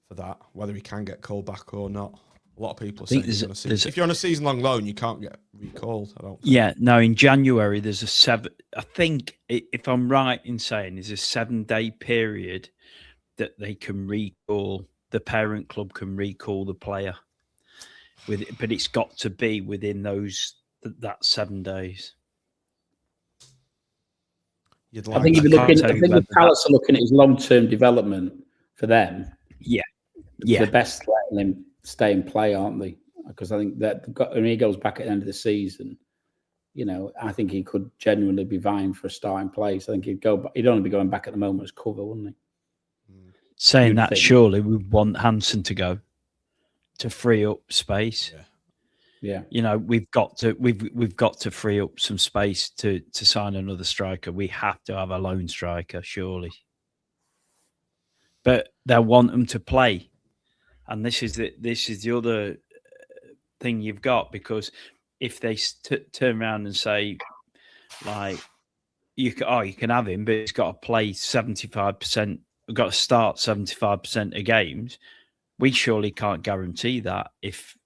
[SPEAKER 2] for that, whether he can get called back or not. A lot of people are saying if you're on a season-long loan, you can't get recalled. I don't think.
[SPEAKER 1] Yeah, no, in January, there's a 7... I think, if I'm right in saying, there's a 7-day period that they can recall, the parent club can recall the player. But it's got to be within that 7 days.
[SPEAKER 3] I think if Palace are looking at his long-term development for them, they're best letting him stay and play, aren't they? Because I think that when he goes back at the end of the season, I think he could genuinely be vying for a starting place. I think he'd only be going back at the moment as cover, wouldn't he?
[SPEAKER 1] Saying that, surely we want Hansen to go to free up space.
[SPEAKER 3] Yeah.
[SPEAKER 1] We've got to free up some space to sign another striker. We have to have a lone striker, surely. But they'll want them to play, and this is the other thing you've got, because if they turn around and say, like, you can have him, but he's got to play 75%. We've got to start 75% of games. We surely can't guarantee that. If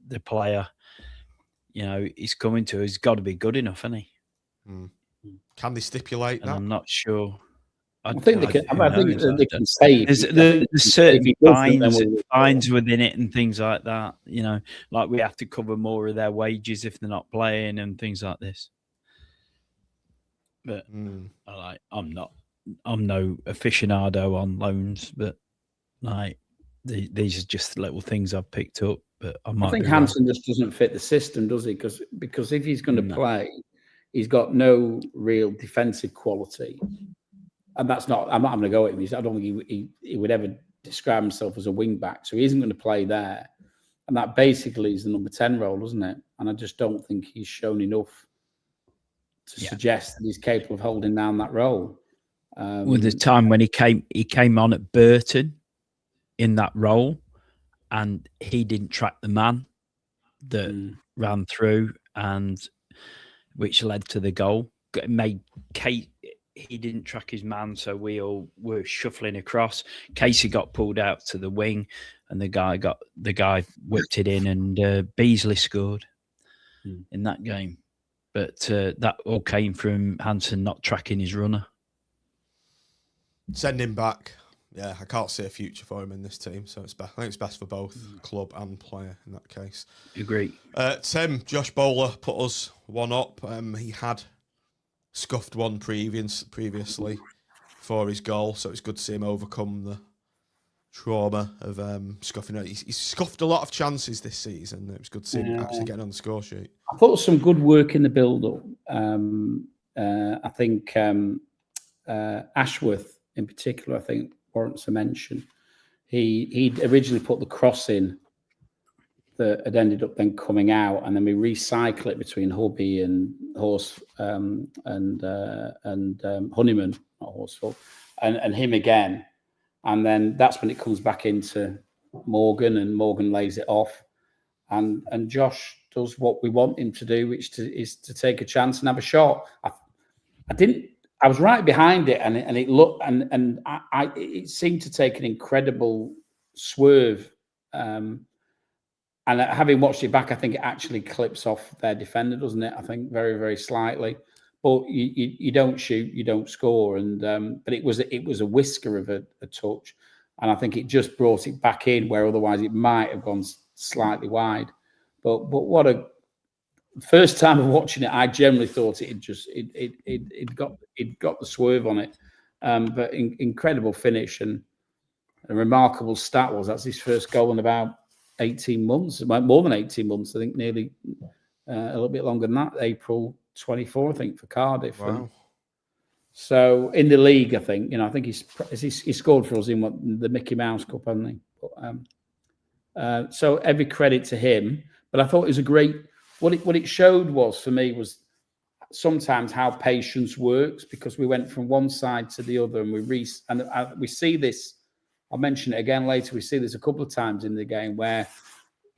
[SPEAKER 1] the player, he's coming to, he's got to be good enough, hasn't he?
[SPEAKER 2] Can they stipulate that?
[SPEAKER 1] I'm not sure.
[SPEAKER 3] I think they can. I think they can say
[SPEAKER 1] there's certain fines within it and things like that. Like we have to cover more of their wages if they're not playing and things like this. But I'm no aficionado on loans, but like these are just little things I've picked up. But I
[SPEAKER 3] think Hansen just doesn't fit the system, does he? Because if he's going to play, he's got no real defensive quality. And I'm not going to go at him. I don't think he would ever describe himself as a wing back. So he isn't going to play there. And that basically is the number 10 role, isn't it? And I just don't think he's shown enough to suggest that he's capable of holding down that role.
[SPEAKER 1] With the time when he came on at Burton in that role, and he didn't track the man that ran through, and which led to the goal. It made Kate. He didn't track his man, so we all were shuffling across. Casey got pulled out to the wing, and the guy whipped it in, and Beasley scored in that game. But that all came from Hansen not tracking his runner.
[SPEAKER 2] Send him back. Yeah, I can't see a future for him in this team, so I think it's best for both club and player in that case.
[SPEAKER 1] Agree.
[SPEAKER 2] Tim, Josh Bowler put us one up. He had scuffed one previously for his goal, so it's good to see him overcome the trauma of scuffing it. He's scuffed a lot of chances this season. It was good to see him actually getting on the score sheet.
[SPEAKER 3] I thought some good work in the build-up. I think Ashworth in particular, I think, warrants a mention. He originally put the cross in that had ended up then coming out, and then we recycle it between Hubby and Horse and Honeyman, not Horseful, and him again. And then that's when it comes back into Morgan, and Morgan lays it off. And Josh does what we want him to do, which is to take a chance and have a shot. I was right behind it, and it looked, and it seemed to take an incredible swerve. And having watched it back, I think it actually clips off their defender, doesn't it? I think very, very slightly. But you don't shoot, you don't score, and but it was a whisker of a touch, and I think it just brought it back in where otherwise it might have gone slightly wide. But what a first time of watching it, I generally thought it got the swerve on it, but incredible finish, and a remarkable stat was that's his first goal in about 18 months, more than 18 months, I think, nearly a little bit longer than that. April 24, I think, for Cardiff.
[SPEAKER 2] Wow.
[SPEAKER 3] So in the league, I think, I think he scored for us in the Mickey Mouse Cup, hasn't he? But, so every credit to him. But I thought it was a great. What it showed was for me was sometimes how patience works, because we went from one side to the other, and we see this. I'll mention it again later. We see this a couple of times in the game where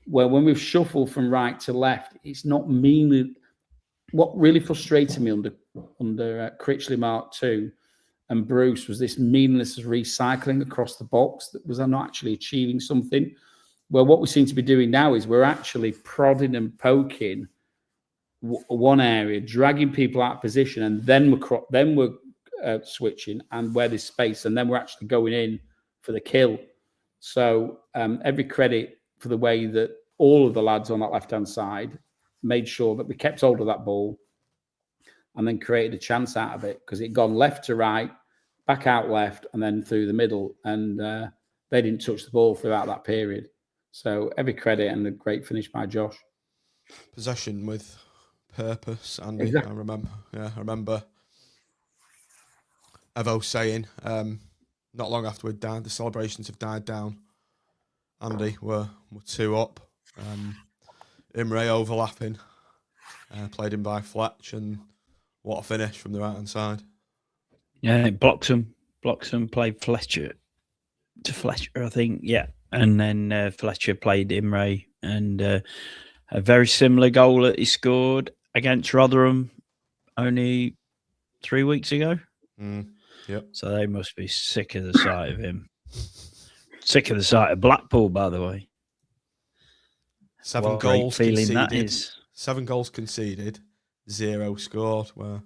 [SPEAKER 3] when we've shuffled from right to left, it's not meanly. What really frustrated me under Critchley Mark II and Bruce was this meaningless recycling across the box that was not actually achieving something. Well, what we seem to be doing now is we're actually prodding and poking one area, dragging people out of position, and then we're switching and where there's space, and then we're actually going in for the kill. So every credit for the way that all of the lads on that left-hand side made sure that we kept hold of that ball and then created a chance out of it, because it gone left to right, back out left, and then through the middle. And they didn't touch the ball throughout that period. So every credit and a great finish by Josh.
[SPEAKER 2] Possession with purpose, Andy.
[SPEAKER 3] Exactly.
[SPEAKER 2] I remember Evo saying, not long after we'd died, the celebrations have died down. Andy were 2 up. Imray overlapping, played in by Fletcher, and what a finish from the right-hand side.
[SPEAKER 1] Yeah, Bloxham played Fletcher to Fletcher, I think. Yeah, and then Fletcher played Imray, and a very similar goal that he scored against Rotherham only 3 weeks ago.
[SPEAKER 2] Yep.
[SPEAKER 1] So they must be sick of the sight of him. Sick of the sight of Blackpool, by the way.
[SPEAKER 2] 7 goals conceded.
[SPEAKER 1] That is.
[SPEAKER 2] 7 goals conceded, 0 scored. Where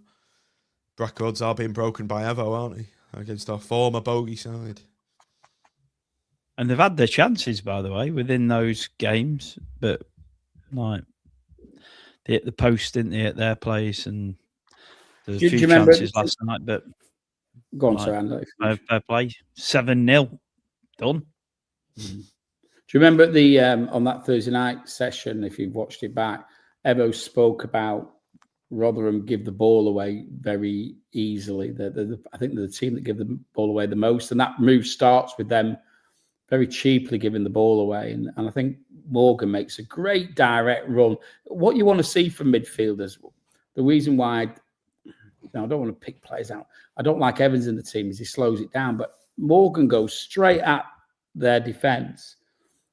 [SPEAKER 2] records are being broken by Evo, aren't they? Against our former bogey side.
[SPEAKER 1] And they've had their chances, by the way, within those games. But like they hit the post, didn't they, at their place? And there's a few chances last night. But
[SPEAKER 3] go on, sir, Andy.
[SPEAKER 1] Fair play. 7-0 done.
[SPEAKER 3] Do you remember the on that Thursday night session, if you've watched it back, Evo spoke about Rotherham give the ball away very easily. I think they're the team that give the ball away the most, and that move starts with them very cheaply giving the ball away. And I think Morgan makes a great direct run. What you want to see from midfielders, the reason why, I don't want to pick players out. I don't like Evans in the team is he slows it down, but Morgan goes straight at their defence.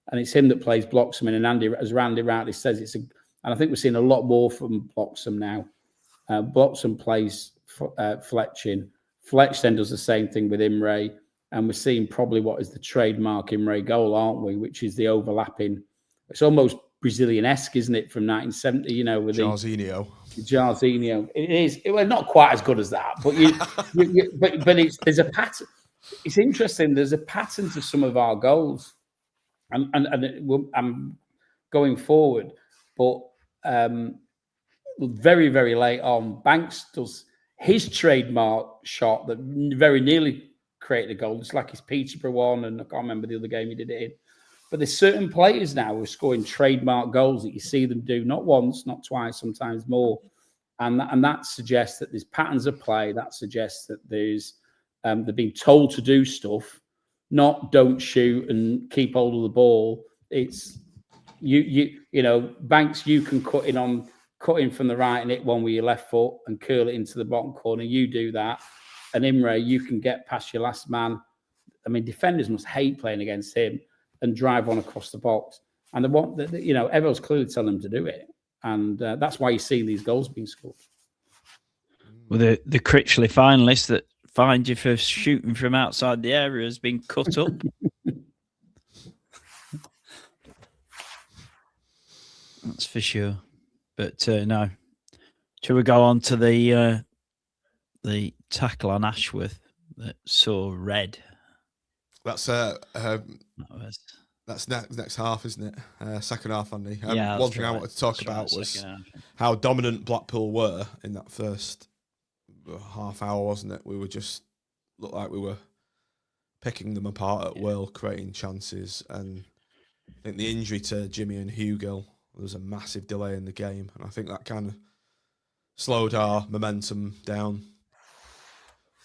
[SPEAKER 3] And it's him that plays Bloxham. And Andy, as Randy rightly says, and I think we're seeing a lot more from Bloxham now. Bloxham plays Fletcher. Fletcher then does the same thing with Imray. And we're seeing probably what is the trademark Imray goal, aren't we? Which is the overlapping. It's almost Brazilian-esque, isn't it, from 1970, you know, with
[SPEAKER 2] Jarzinho.
[SPEAKER 3] It is. Well, not quite as good as that, but there's a pattern. It's interesting. There's a pattern to some of our goals. And I'm going forward, but very, very late on, Banks does his trademark shot that very nearly created a goal. It's like his Peterborough one, and I can't remember the other game he did it in. But there's certain players now who are scoring trademark goals that you see them do not once, not twice, sometimes more, and that suggests that there's patterns of play. That suggests that there's they're being told to do stuff. Not don't shoot and keep hold of the ball. It's you know, Banks, you can cut in from the right and hit one with your left foot and curl it into the bottom corner. You do that. And Imray, you can get past your last man. I mean, defenders must hate playing against him and drive one across the box. And they want that, you know, everyone's clearly telling them to do it. And that's why you're seeing these goals being scored.
[SPEAKER 1] Well, the Critchley finalist that fined you for shooting from outside the area has been cut up. That's for sure. But no. Shall we go on to the tackle on Ashworth that saw red?
[SPEAKER 2] That's next half, isn't it? Second half, Andy. One thing I wanted to talk about was how dominant Blackpool were in that first half hour, wasn't it? We were just looked like we were picking them apart at will, creating chances, and I think the injury to Jimmy and Hugill, there was a massive delay in the game, and I think that kind of slowed our momentum down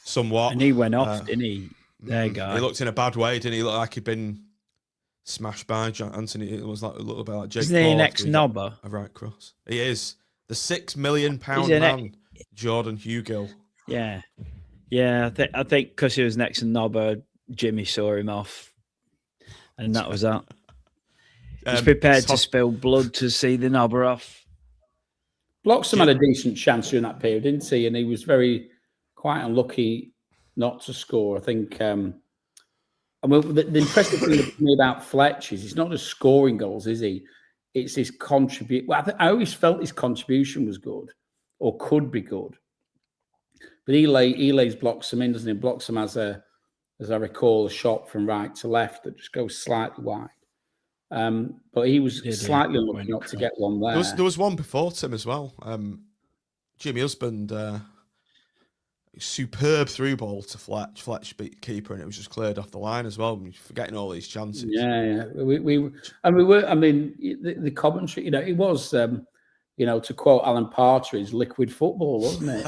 [SPEAKER 2] somewhat.
[SPEAKER 1] And he went off, didn't he? There, guy.
[SPEAKER 2] He looked in a bad way, didn't he? Look like he'd been smashed by Anthony. It was like a little bit like Jake.
[SPEAKER 1] Isn't he an ex-nobber?
[SPEAKER 2] A right cross. He is the £6 million man, Jordan Hugill.
[SPEAKER 1] Yeah, I think because he was next to Nobber, Jimmy saw him off, and that was that. He's prepared to spill blood to see the Nobber off.
[SPEAKER 3] Bloxham had a decent chance during that period, didn't he? And he was quite unlucky not to score. I think. I mean, the impressive thing to me about Fletcher is he's not just scoring goals, is he? It's his contribution. Well, I always felt his contribution was good, or could be good. But he lays Bloxham in, doesn't he? Bloxham has as I recall, a shot from right to left that just goes slightly wide. But he was slightly unlucky not to get one there.
[SPEAKER 2] There was one before Tim as well. Jimmy Husband superb through ball to Fletch. Fletch beat the keeper, and it was just cleared off the line as well. You're forgetting all these chances.
[SPEAKER 3] Yeah. The commentary. It was, to quote Alan Partridge, liquid football, wasn't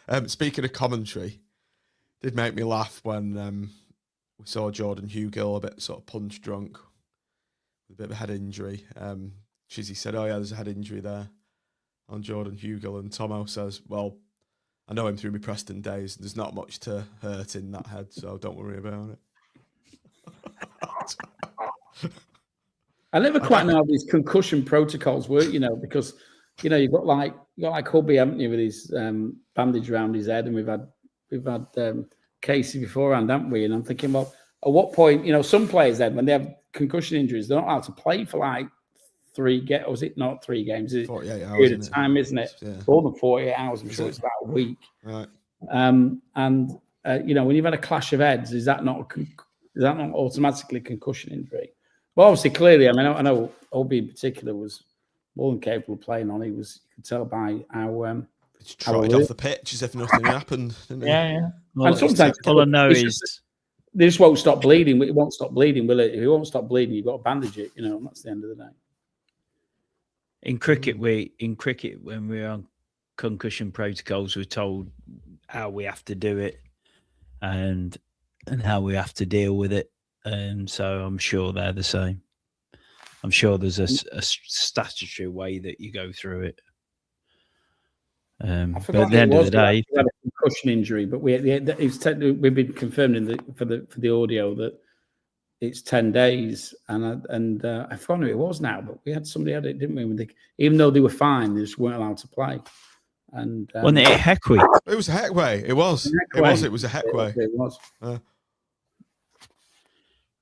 [SPEAKER 2] it? Speaking of commentary, did make me laugh when we saw Jordan Hugill a bit sort of punch drunk with a bit of a head injury. Chizzy said, "Oh yeah, there's a head injury there on Jordan Hugill," and Tomo says, "Well, I know him through my Preston days. There's not much to hurt in that head, so don't worry about it."
[SPEAKER 3] I never quite know how these concussion protocols work, because you've got like Hubby, haven't you, with his bandage around his head, and we've had Casey beforehand, haven't we? And I'm thinking, well, at what point, some players then, when they have concussion injuries, they're not allowed to play for like 3 games, or is it not 3 games? Is it
[SPEAKER 2] 48 hours
[SPEAKER 3] period of time, isn't it?
[SPEAKER 2] Yeah.
[SPEAKER 3] More than 48 hours. I'm sure it's about a week.
[SPEAKER 2] Right.
[SPEAKER 3] When you've had a clash of heads, is that not automatically concussion injury? Well, obviously, clearly, I know Obi in particular was more than capable of playing on. You could tell by how
[SPEAKER 2] It's trotted off the pitch as if nothing happened, didn't he?
[SPEAKER 3] Yeah.
[SPEAKER 1] Well,
[SPEAKER 3] and sometimes
[SPEAKER 1] all I know is
[SPEAKER 3] they just won't stop bleeding. It won't stop bleeding, will it? If it won't stop bleeding, you've got to bandage it. And that's the end of the day.
[SPEAKER 1] in cricket, when we're on concussion protocols, we're told how we have to do it and how we have to deal with it. So I'm sure they're the same. I'm sure there's a statutory way that you go through it. But at the end of the day,
[SPEAKER 3] we had a concussion injury, but we've been confirmed for the audio that it's 10 days, and I forgot who it was now, but we had somebody had it, didn't we? Even though they were fine, they just weren't allowed to play. And
[SPEAKER 1] wasn't it Heckway?
[SPEAKER 2] It was a Heckway. It was a Heckway.
[SPEAKER 3] It was.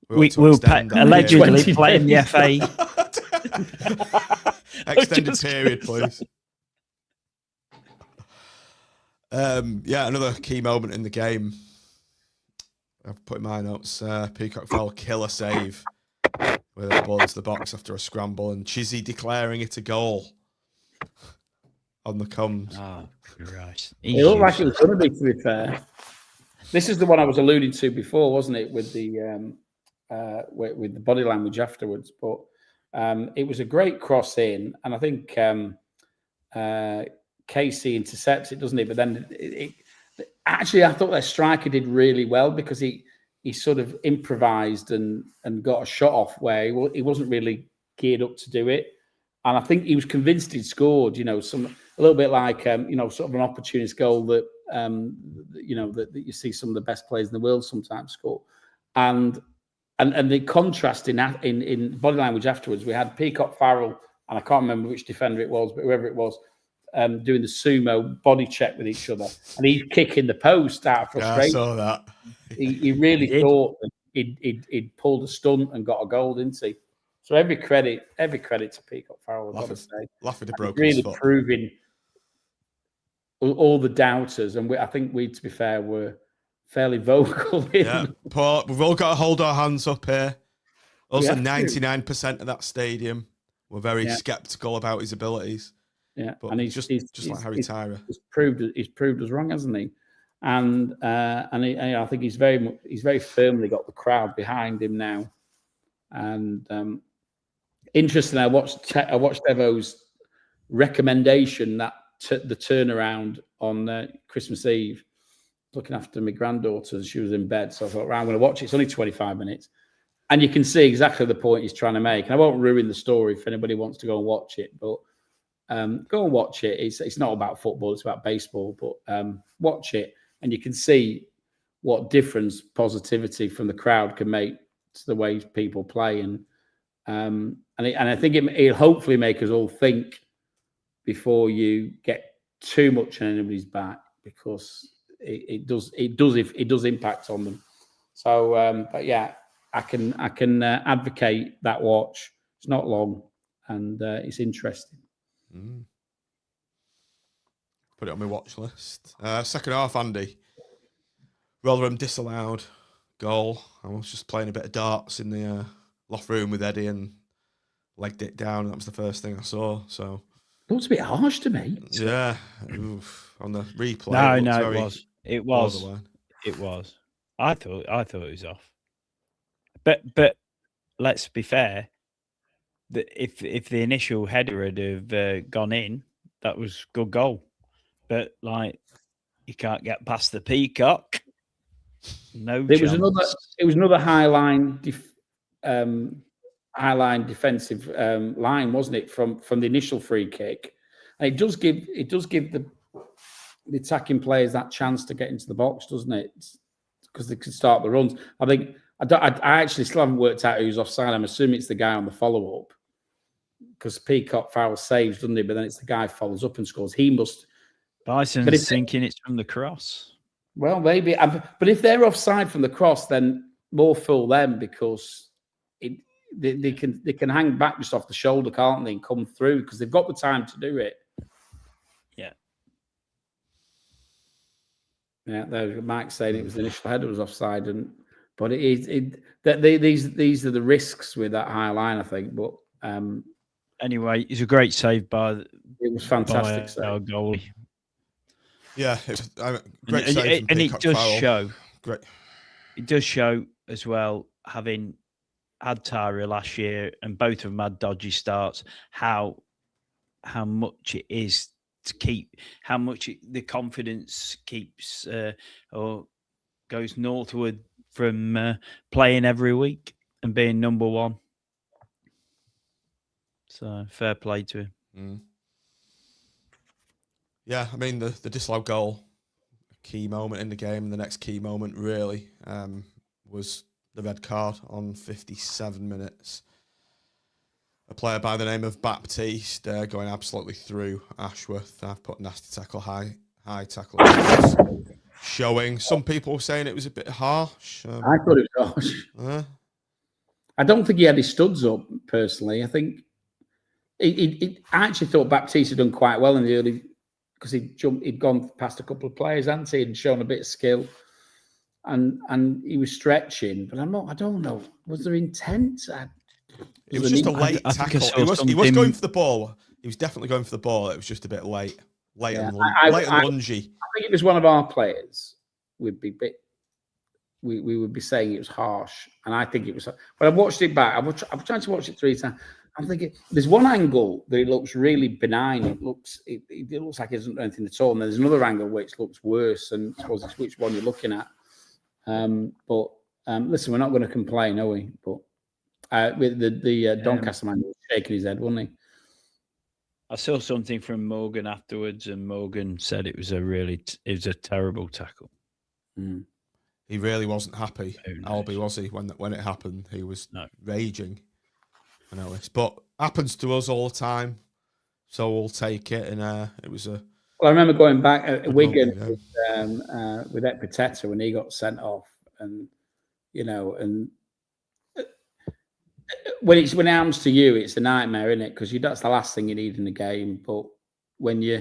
[SPEAKER 1] We were allegedly playing the FA.
[SPEAKER 2] Extended period, please. Another key moment in the game. I've put in my notes. Peacock-Farrell killer save with a ball into the box after a scramble, and Chizzy declaring it a goal on the comms.
[SPEAKER 1] Oh, Christ.
[SPEAKER 3] It looked like it was going to be fair. This is the one I was alluding to before, wasn't it? With the body language afterwards, but it was a great cross in, and I think Casey intercepts it, doesn't he? But then actually, I thought their striker did really well because he sort of improvised and got a shot off where he wasn't really geared up to do it, and I think he was convinced he'd scored. A little bit like sort of an opportunist goal that that you see some of the best players in the world sometimes score, and the contrast in body language afterwards, we had Peacock-Farrell, and I can't remember which defender it was, but whoever it was, doing the sumo body check with each other, and he's kicking the post out of frustration.
[SPEAKER 2] Yeah, I saw that.
[SPEAKER 3] He really thought that he'd pulled a stunt and got a goal, didn't he? So every credit to Peacock-Farrell, I've got to say.
[SPEAKER 2] Lafford broke
[SPEAKER 3] really
[SPEAKER 2] his foot.
[SPEAKER 3] Proving all the doubters, and I think we, to be fair, were fairly vocal.
[SPEAKER 2] Yeah, Paul, we've all got to hold our hands up here. Also, 99% of that stadium were very sceptical about his abilities.
[SPEAKER 3] Yeah,
[SPEAKER 2] but
[SPEAKER 3] and he's
[SPEAKER 2] like Harry Tyra.
[SPEAKER 3] He's proved us wrong, hasn't he? And I think he's very firmly got the crowd behind him now. And interesting, I watched Evo's recommendation that the turnaround on Christmas Eve, looking after my granddaughter. She was in bed, so I thought, right, I'm going to watch it. It's only 25 minutes. And you can see exactly the point he's trying to make. And I won't ruin the story if anybody wants to go and watch it, but go and watch it. It's not about football, it's about baseball, but watch it and you can see what difference positivity from the crowd can make to the way people play. And I think it'll hopefully make us all think before you get too much on anybody's back, because it does impact on them. So, but yeah, I can advocate that watch. It's not long and it's interesting.
[SPEAKER 2] Put it on my watch list. Second half, Andy. Rotherham disallowed goal. I was just playing a bit of darts in the loft room with Eddie and legged it down. That was the first thing I saw. So
[SPEAKER 3] Looks a bit harsh to me.
[SPEAKER 2] Yeah. Oof. On the replay.
[SPEAKER 1] It was.
[SPEAKER 2] Borderline.
[SPEAKER 1] It was. I thought it was off. But let's be fair. If the initial header had have gone in, that was good goal. But like, you can't get past the Peacock. No chance.
[SPEAKER 3] It was another high line defensive line, wasn't it, from the initial free kick? And it does give the attacking players that chance to get into the box, doesn't it? Because they can start the runs. I think I actually still haven't worked out who's offside. I'm assuming it's the guy on the follow up, because Peacock-Farrell saves, doesn't he? But then it's the guy who follows up and scores. He must.
[SPEAKER 1] Bison's thinking it's from the cross.
[SPEAKER 3] Well, maybe. But if they're offside from the cross, then more fool them, because they can hang back just off the shoulder, can't they, and come through, because they've got the time to do it.
[SPEAKER 1] Yeah.
[SPEAKER 3] Yeah, there's Mike saying it was the initial header was offside, but these are the risks with that high line, I think. But
[SPEAKER 1] anyway, it's a great save
[SPEAKER 3] it was fantastic
[SPEAKER 1] by our goalie.
[SPEAKER 2] Yeah, it's great save.
[SPEAKER 1] And it does show.
[SPEAKER 2] Great.
[SPEAKER 1] It does show as well, having had Tyra last year, and both of them had dodgy starts, how much it is to keep, how much the confidence keeps or goes northward from playing every week and being number one. So fair play to him.
[SPEAKER 2] Mm. Yeah, I mean, the disallowed goal, a key moment in the game, and the next key moment really was the red card on 57 minutes. A player by the name of Baptiste going absolutely through Ashworth. I've put nasty tackle, high tackle. Showing. Some people were saying it was a bit harsh.
[SPEAKER 3] I thought it was harsh. I don't think he had his studs up, personally. I think I actually thought Baptiste had done quite well in the early, because he'd gone past a couple of players, hadn't he, and shown a bit of skill, and he was stretching. But I don't know. Was there intent?
[SPEAKER 2] It was just a late tackle. He was going for the ball. He was definitely going for the ball. It was just a bit late and lungy.
[SPEAKER 3] I think it was one of our players. We would be saying it was harsh, and I think it was. But I watched it back. I've tried to watch it 3 times. I'm thinking there's one angle that it looks really benign. It looks like it doesn't do anything at all. And there's another angle which looks worse, and I suppose it's which one you're looking at. But listen, we're not going to complain, are we? But with the Doncaster man was shaking his head, wasn't he?
[SPEAKER 1] I saw something from Morgan afterwards, and Morgan said it was a terrible tackle.
[SPEAKER 3] Mm.
[SPEAKER 2] He really wasn't happy, Albie, was he? When it happened, he was raging. I know this, but happens to us all the time, so we'll take it. And it was a.
[SPEAKER 3] Well, I remember going back at Wigan with Ekpiteta when he got sent off, and when it happens to you, it's a nightmare, isn't it? Because that's the last thing you need in the game. But when you're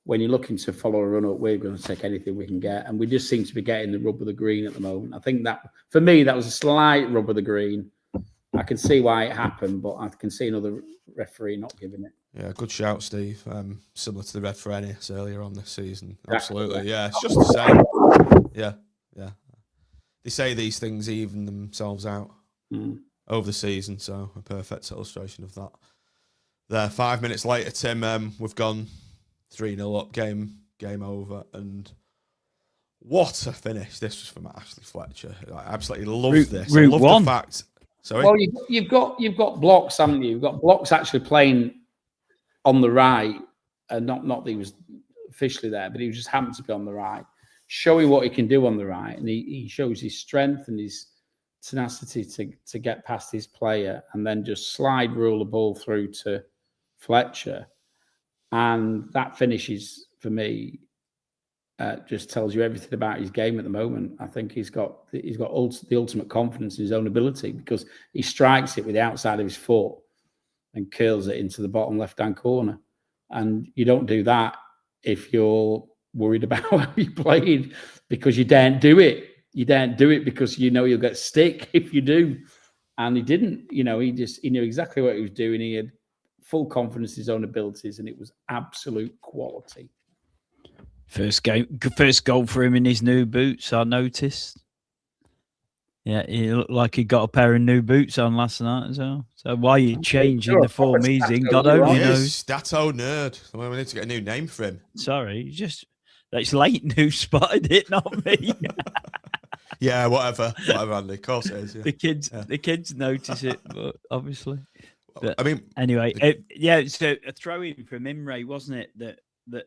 [SPEAKER 3] looking to follow a run up, we're going to take anything we can get, and we just seem to be getting the rub of the green at the moment. I think that for me that was a slight rub of the green. I can see why it happened, but I can see another referee not giving it.
[SPEAKER 2] Yeah, good shout, Steve. Similar to the red for Ennis earlier on this season. Absolutely, yeah. It's just the same. Yeah. They say these things even themselves out over the season, so a perfect illustration of that. There, 5 minutes later, Tim, we've gone 3-0 up, game over, and what a finish this was from Ashley Fletcher. I absolutely love this. I love the fact. Sorry?
[SPEAKER 3] Well, you've got blocks, haven't you? You've got blocks actually playing on the right, and not that he was officially there, but he just happened to be on the right, showing what he can do on the right, and he shows his strength and his tenacity to get past his player, and then just slide rule the ball through to Fletcher, and that finishes for me. Just tells you everything about his game at the moment. I think he's got the ultimate confidence in his own ability, because he strikes it with the outside of his foot and curls it into the bottom left-hand corner. And you don't do that if you're worried about how you played, because you daren't do it. You daren't do it because you know you'll get stick if you do. And he didn't. He knew exactly what he was doing. He had full confidence in his own abilities, and it was absolute quality.
[SPEAKER 1] First goal for him in his new boots, I noticed. Yeah, he looked like he got a pair of new boots on last night as well. So why are you changing the form he's in? God only knows.
[SPEAKER 2] Stato nerd. We need to get a new name for him.
[SPEAKER 1] Sorry, that's Leighton who spotted it, not me.
[SPEAKER 2] Yeah, whatever, Andy. Of course it is. Yeah.
[SPEAKER 1] The kids notice it, but obviously. But
[SPEAKER 2] I mean,
[SPEAKER 1] anyway, it's a throw-in from Imray, wasn't it? That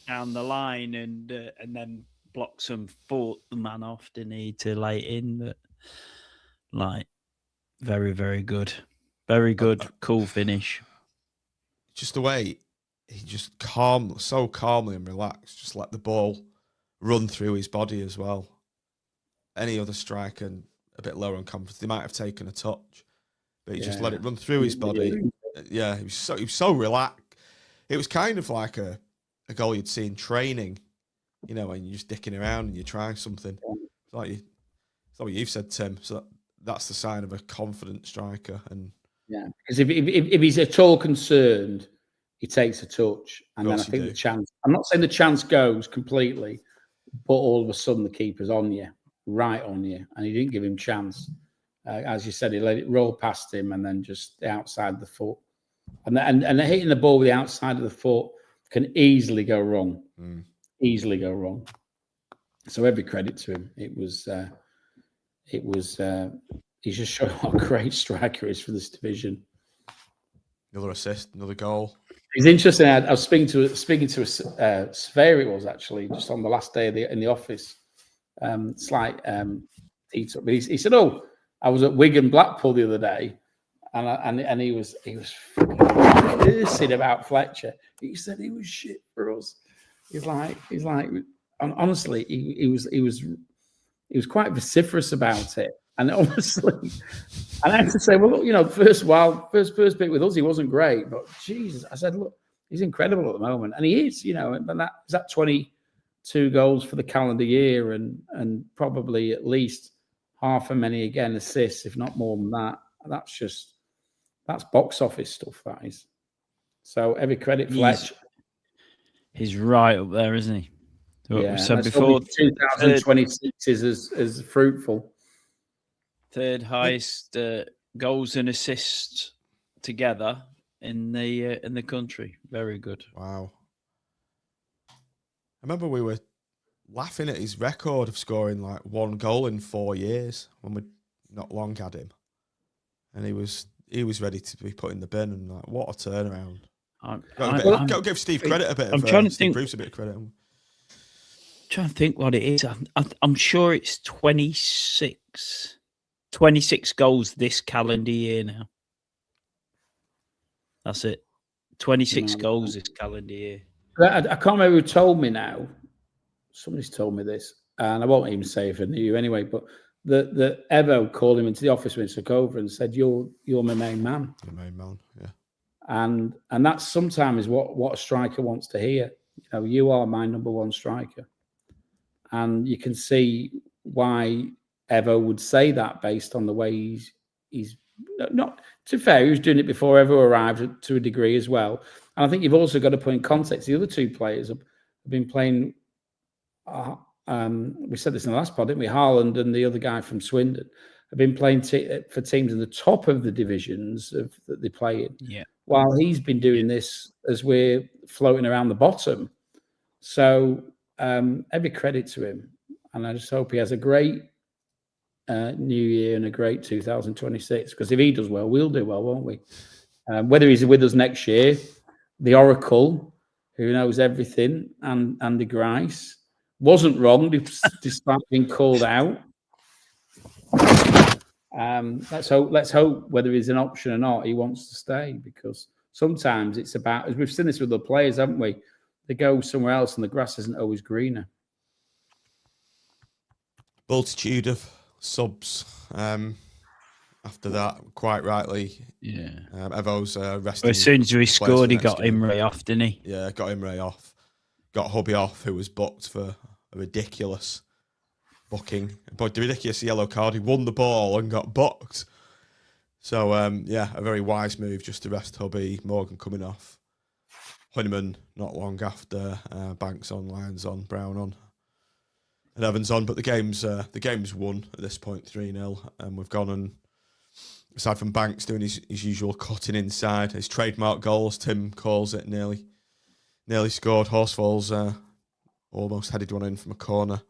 [SPEAKER 1] down the line, and then Bloxham fought the man off, didn't he, to lay in? But like, very, very good, very good, cool finish.
[SPEAKER 2] Just the way he just so calmly and relaxed, just let the ball run through his body as well. Any other striker a bit lower on confidence, they might have taken a touch, but he just let it run through his body. Yeah, he was so relaxed. It was kind of like a goal you'd see in training, when you're just dicking around and you're trying something. It's like what you've said, Tim. So that's the sign of a confident striker. And
[SPEAKER 3] yeah, because if he's at all concerned, he takes a touch, and then I think the chance. I'm not saying the chance goes completely, but all of a sudden the keeper's on you, right on you, and he didn't give him chance. As you said, he let it roll past him, and then just the outside of the foot, and hitting the ball with the outside of the foot can easily go wrong. Easily go wrong. So every credit to him. He's just showing what a great striker is for this division.
[SPEAKER 2] Another assist, another goal.
[SPEAKER 3] It's interesting. I was speaking to a surveyor. It was actually just on the last day in the office. He said, "Oh, I was at Wigan Blackpool the other day, and he was cursing about Fletcher. He said he was shit for us. He's like, honestly, he was quite vociferous about it. And honestly, and I have to say, well, look, first bit with us, he wasn't great, but Jesus, I said, look, he's incredible at the moment, and he is, and that 22 goals for the calendar year, and probably at least half as many again assists, if not more than that. That's box office stuff, that is. So every credit, Fletcher.
[SPEAKER 1] He's right up there, isn't he?
[SPEAKER 3] Yeah,
[SPEAKER 1] so before
[SPEAKER 3] 2026 is as fruitful.
[SPEAKER 1] Third highest goals and assists together in the country. Very good.
[SPEAKER 2] Wow. I remember we were laughing at his record of scoring like one goal in 4 years when we not long had him, and he was ready to be put in the bin. And like, what a turnaround! Got to give Steve credit a bit. I'm trying to think. Bruce a bit of credit.
[SPEAKER 1] Trying to think what it is. I'm sure it's 26 goals this calendar year now. That's it. 26 goals this calendar year.
[SPEAKER 3] I can't remember who told me now. Somebody's told me this, and I won't even say if I knew you anyway. But the Evo called him into the office when he took over and said, "You're my main man."
[SPEAKER 2] Your main man, yeah.
[SPEAKER 3] And that's sometimes what a striker wants to hear. You are my number one striker, and you can see why Evo would say that based on the way he's not. To be fair, he was doing it before Evo arrived to a degree as well. And I think you've also got to put in context the other two players have been playing. We said this in the last pod, didn't we? Haaland and the other guy from Swindon have been playing for teams in the top of the divisions that they play in.
[SPEAKER 1] Yeah.
[SPEAKER 3] While he's been doing this as we're floating around the bottom. So every credit to him. And I just hope he has a great new year and a great 2026. Because if he does well, we'll do well, won't we? Whether he's with us next year, the Oracle, who knows everything, and Andy Grice, wasn't wrong despite being called out. Let's hope whether he's an option or not, he wants to stay, because sometimes it's about, as we've seen this with the players, haven't we? They go somewhere else and the grass isn't always greener.
[SPEAKER 2] Multitude of subs. After that, quite rightly, Evo's resting.
[SPEAKER 1] As soon as he scored, he got Imray off, didn't he?
[SPEAKER 2] Yeah, got Imray off. Got Hubby off, who was booked for a ridiculous booking. But the ridiculous yellow card, he won the ball and got booked. So, yeah, a very wise move just to rest Hubby, Morgan coming off. Honeyman not long after, Banks on, Lyons on, Brown on, and Evans on. But the game's won at this point, 3-0. And we've gone and, aside from Banks doing his usual cutting inside, his trademark goals, Tim calls it, nearly scored. Horsfall's almost headed one in from a corner.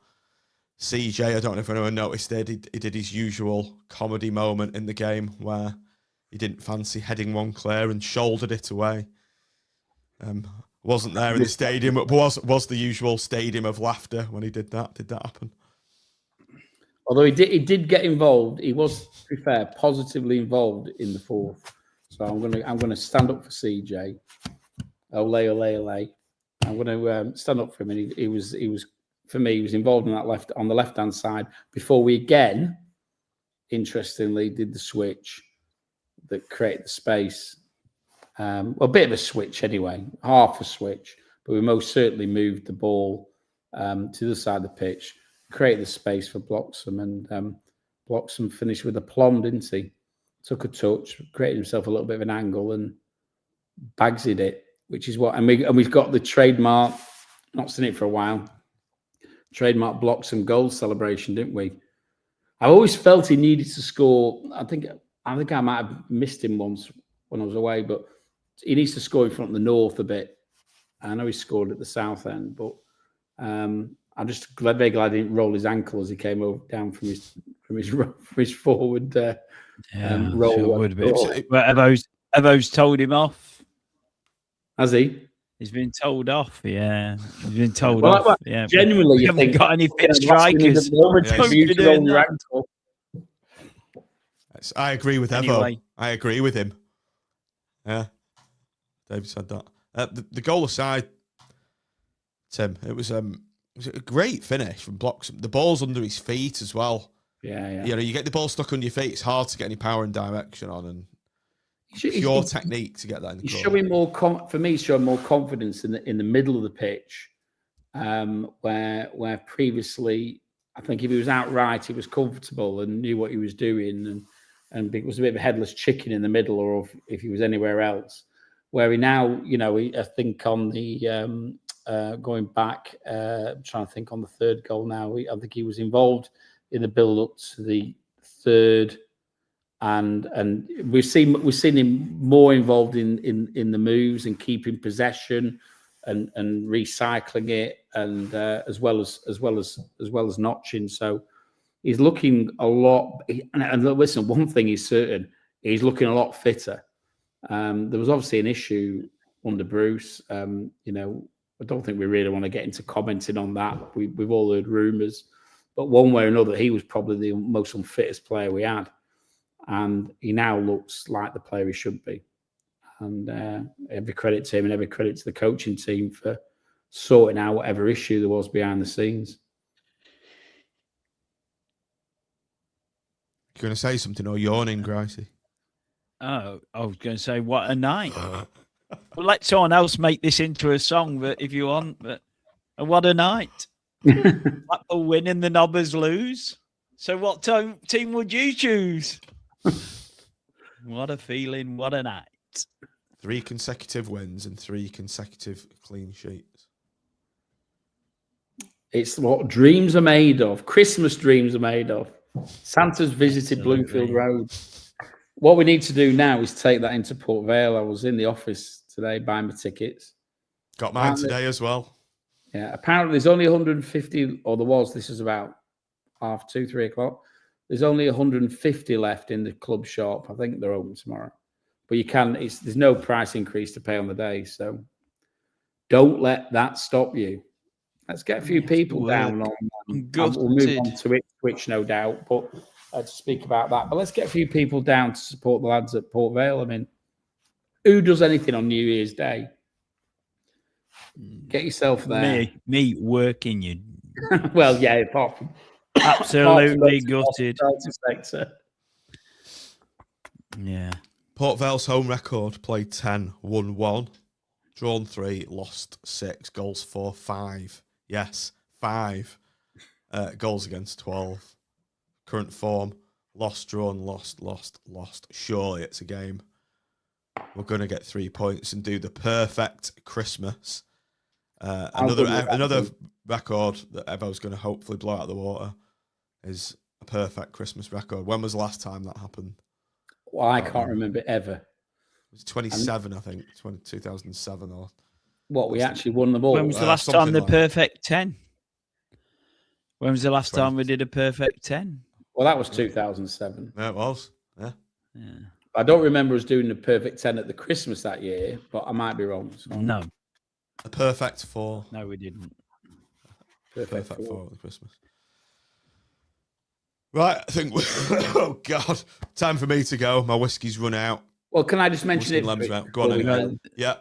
[SPEAKER 2] CJ, I don't know if anyone noticed it, he did his usual comedy moment in the game where he didn't fancy heading one clear and shouldered it away. Wasn't there in the stadium, but was the usual stadium of laughter when he did that. Did that happen?
[SPEAKER 3] Although he did get involved, he was, to be fair, positively involved in the fourth. So I'm gonna stand up for CJ. Ole, ole, ole. I'm gonna stand up for him. And he was for me, he was involved on the left hand side before we again, interestingly, did the switch that created the space. A bit of a switch anyway, half a switch, but we most certainly moved the ball to the side of the pitch, created the space for Bloxham, and Bloxham finished with a plum, didn't he? Took a touch, created himself a little bit of an angle, and bagsied it, which is what. And we've got the trademark. Not seen it for a while. Trademark Bloxham goal celebration, didn't we? I always felt he needed to score. I think I might have missed him once when I was away, but he needs to score in front of the north a bit. I know he scored at the south end, but I'm just very glad he didn't roll his ankle as he came down from his forward roll.
[SPEAKER 1] Sure would be. Have those told him off?
[SPEAKER 3] Has he?
[SPEAKER 1] He's been told off. Yeah, he's been told off. Yeah,
[SPEAKER 3] genuinely,
[SPEAKER 1] you haven't got any fit strikers.
[SPEAKER 2] I agree with Evo. Anyway. I agree with him. Yeah, David said that. The goal aside, Tim, it was a great finish from Bloxham. The ball's under his feet as well.
[SPEAKER 3] Yeah.
[SPEAKER 2] You know, you get the ball stuck under your feet. It's hard to get any power and direction on, and pure technique to get that in the
[SPEAKER 3] he's
[SPEAKER 2] goal.
[SPEAKER 3] Showing more for me, showing more confidence in the middle of the pitch, where previously I think if he was outright, he was comfortable and knew what he was doing, and it was a bit of a headless chicken in the middle, or if he was anywhere else. Where he now, you know, I think on the going back, I'm trying to think on the third goal now. I think he was involved in the build up to the third. And we've seen him more involved in the moves and keeping possession and recycling it, and as well as notching. So he's looking a lot. And listen, one thing is certain: he's looking a lot fitter. There was obviously an issue under Bruce. You know, I don't think we really want to get into commenting on that. We've all heard rumours, but one way or another, he was probably the most unfittest player we had. And he now looks like the player he should be. And every credit to him and every credit to the coaching team for sorting out whatever issue there was behind the scenes.
[SPEAKER 2] You going to say something or yawning, Gricey?
[SPEAKER 1] Oh, I was going to say, what a night. Well, let someone else make this into a song, but if you want. But what a night. Blackpool win and the Nobbers lose. So what team would you choose? What a feeling. What a night.
[SPEAKER 2] 3 consecutive wins and 3 consecutive clean sheets.
[SPEAKER 3] It's what dreams are made of. Christmas dreams are made of. Santa's visited Bloomfield Road. What we need to do now is take that into Port Vale. I was in the office today buying my tickets.
[SPEAKER 2] Got mine today as well.
[SPEAKER 3] Yeah, apparently there's only 150, or there was, this is about 2:30, 3 o'clock. There's only 150 left in the club shop. I think they're open tomorrow. But you can, there's no price increase to pay on the day. So don't let that stop you. Let's get a few people down on. We'll move on to Twitch, no doubt, but to speak about that. But let's get a few people down to support the lads at Port Vale. I mean, who does anything on New Year's Day? Get yourself there.
[SPEAKER 1] Me working you.
[SPEAKER 3] Well, yeah, apart from
[SPEAKER 1] absolutely gutted. Yeah.
[SPEAKER 2] Port Vale's home record: played 10, won 1, drawn 3, lost 6, goals for 5. Yes, 5 goals against 12. Current form: Lost, drawn, lost. Surely it's a game. We're going to get 3 points and do the perfect Christmas. Another record that Evo's going to hopefully blow out of the water is a perfect Christmas record. When was the last time that happened?
[SPEAKER 3] Well, I can't remember ever.
[SPEAKER 2] It was 27, I think, 2007 or...
[SPEAKER 3] What, we actually won them all?
[SPEAKER 1] When was the last time the perfect 10? When was the last
[SPEAKER 2] 20.
[SPEAKER 1] time we did a perfect 10?
[SPEAKER 3] Well, that was 2007.
[SPEAKER 2] Yeah, it was. Yeah.
[SPEAKER 3] I don't remember us doing the perfect 10 at the Christmas that year, but I might be wrong. So.
[SPEAKER 1] No.
[SPEAKER 2] A perfect 4.
[SPEAKER 1] No, we didn't.
[SPEAKER 2] Perfect 4 at the Christmas. Right, I think... oh, God. Time for me to go. My whiskey's run out.
[SPEAKER 3] Well, can I just mention it?
[SPEAKER 2] Go on, then. Yeah.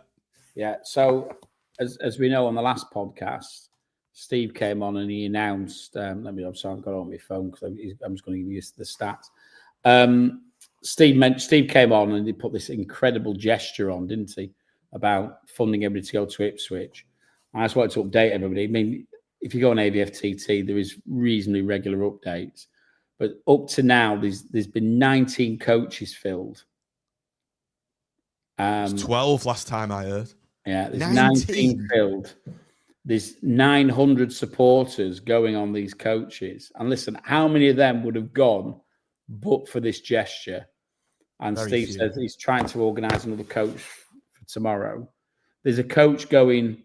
[SPEAKER 3] Yeah. So, as we know on the last podcast, Steve came on and he announced. I'm sorry, I've got it on my phone because I'm just going to give you the stats. Steve came on and he put this incredible gesture on, didn't he, about funding everybody to go to Ipswich. I just wanted to update everybody. I mean, if you go on AVFTT, there is reasonably regular updates, but up to now, there's been 19 coaches filled.
[SPEAKER 2] It's 12 last time I heard.
[SPEAKER 3] Yeah, there's 19 filled. There's 900 supporters going on these coaches. And listen, how many of them would have gone but for this gesture? And
[SPEAKER 2] Very
[SPEAKER 3] Steve
[SPEAKER 2] few.
[SPEAKER 3] says he's trying to organise another coach for tomorrow. There's a coach going,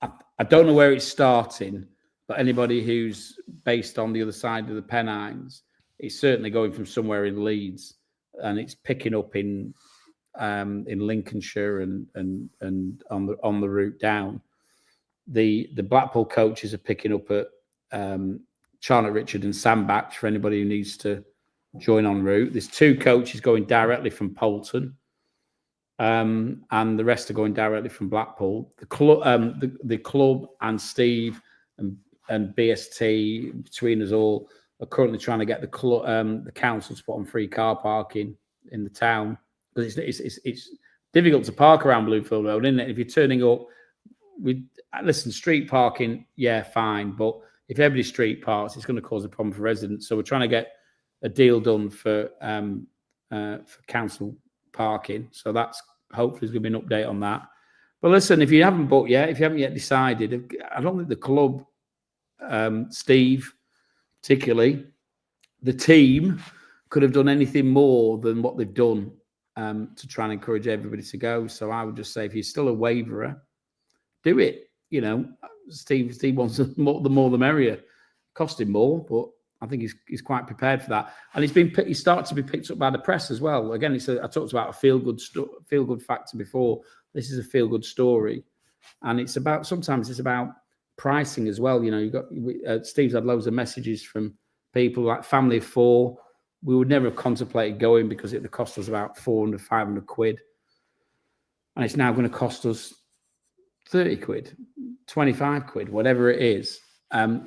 [SPEAKER 3] I don't know where it's starting, but anybody who's based on the other side of the Pennines, it's certainly going from somewhere in Leeds, and it's picking up in Lincolnshire and on the route down. The Blackpool coaches are picking up at Charlotte Richard and Sandbach for anybody who needs to join en route. There's 2 coaches going directly from Poulton, and the rest are going directly from Blackpool. The club and Steve and BST between us all are currently trying to get the council to put on free car parking in the town. Because it's difficult to park around Bluefield Road, isn't it? If you're turning up, street parking, yeah, fine. But if everybody street parks, it's going to cause a problem for residents. So we're trying to get a deal done for council parking. So that's hopefully there's going to be an update on that. But listen, if you haven't booked yet, if you haven't yet decided, I don't think the club, Steve, particularly, the team could have done anything more than what they've done. To try and encourage everybody to go. So I would just say, if you're still a waverer, do it. You know, Steve wants the more the merrier. Cost him more, but I think he's quite prepared for that. And he's started to be picked up by the press as well. Again, I talked about a feel good factor before. This is a feel good story, and sometimes it's about pricing as well. You know, Steve's had loads of messages from people like family of 4. We would never have contemplated going because it would cost us about 400, 500 quid. And it's now going to cost us 30 quid, 25 quid, whatever it is,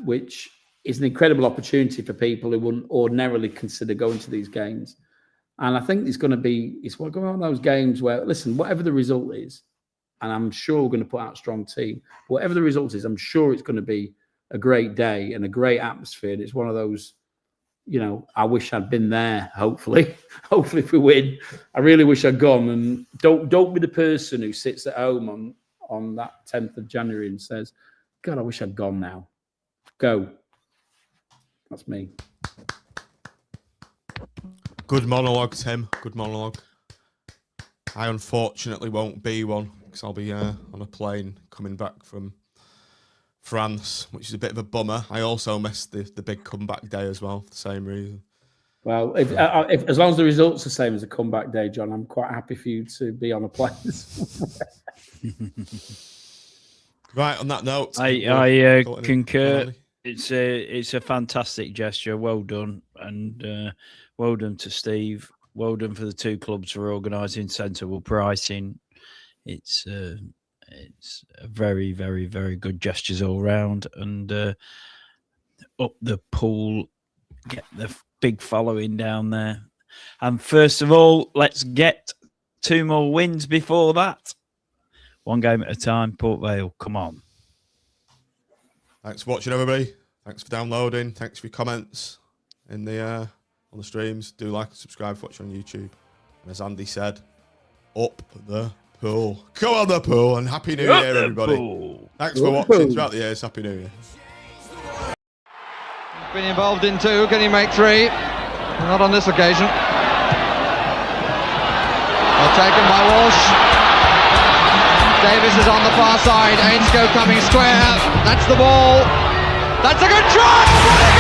[SPEAKER 3] which is an incredible opportunity for people who wouldn't ordinarily consider going to these games. And I think it's one of those games where, listen, whatever the result is, and I'm sure we're going to put out a strong team, whatever the result is, I'm sure it's going to be a great day and a great atmosphere. And it's one of those, you know, I wish I'd been there. Hopefully if we win, I really wish I'd gone. And don't be the person who sits at home on that 10th of January and says, God, I wish I'd gone now. Go. That's me.
[SPEAKER 2] Good monologue, Tim. Good monologue. I unfortunately won't be one because I'll be on a plane coming back from France, which is a bit of a bummer. I also missed the big comeback day as well for the same reason.
[SPEAKER 3] Well, if as long as the result's the same as a comeback day, John, I'm quite happy for you to be on a plane.
[SPEAKER 2] Right, on that note,
[SPEAKER 1] I concur. It's a fantastic gesture. Well done, and well done to Steve. Well done for the 2 clubs for organising sensible pricing. It's a very, very, very good gestures all round, and up the pool, get the big following down there. And first of all, let's get 2 more wins before that. 1 game at a time. Port Vale, come on.
[SPEAKER 2] Thanks for watching, everybody. Thanks for downloading. Thanks for your comments in the on the streams. Do like and subscribe, Fletcher on YouTube. And as Andy said, up the pool. Come on the pool, and Happy New Year, everybody. Thanks for watching throughout the years. Happy New Year.
[SPEAKER 4] Been involved in 2. Can he make 3? Not on this occasion. Well taken by Walsh. Davis is on the far side. Ainscough coming square. That's the ball. That's a good try.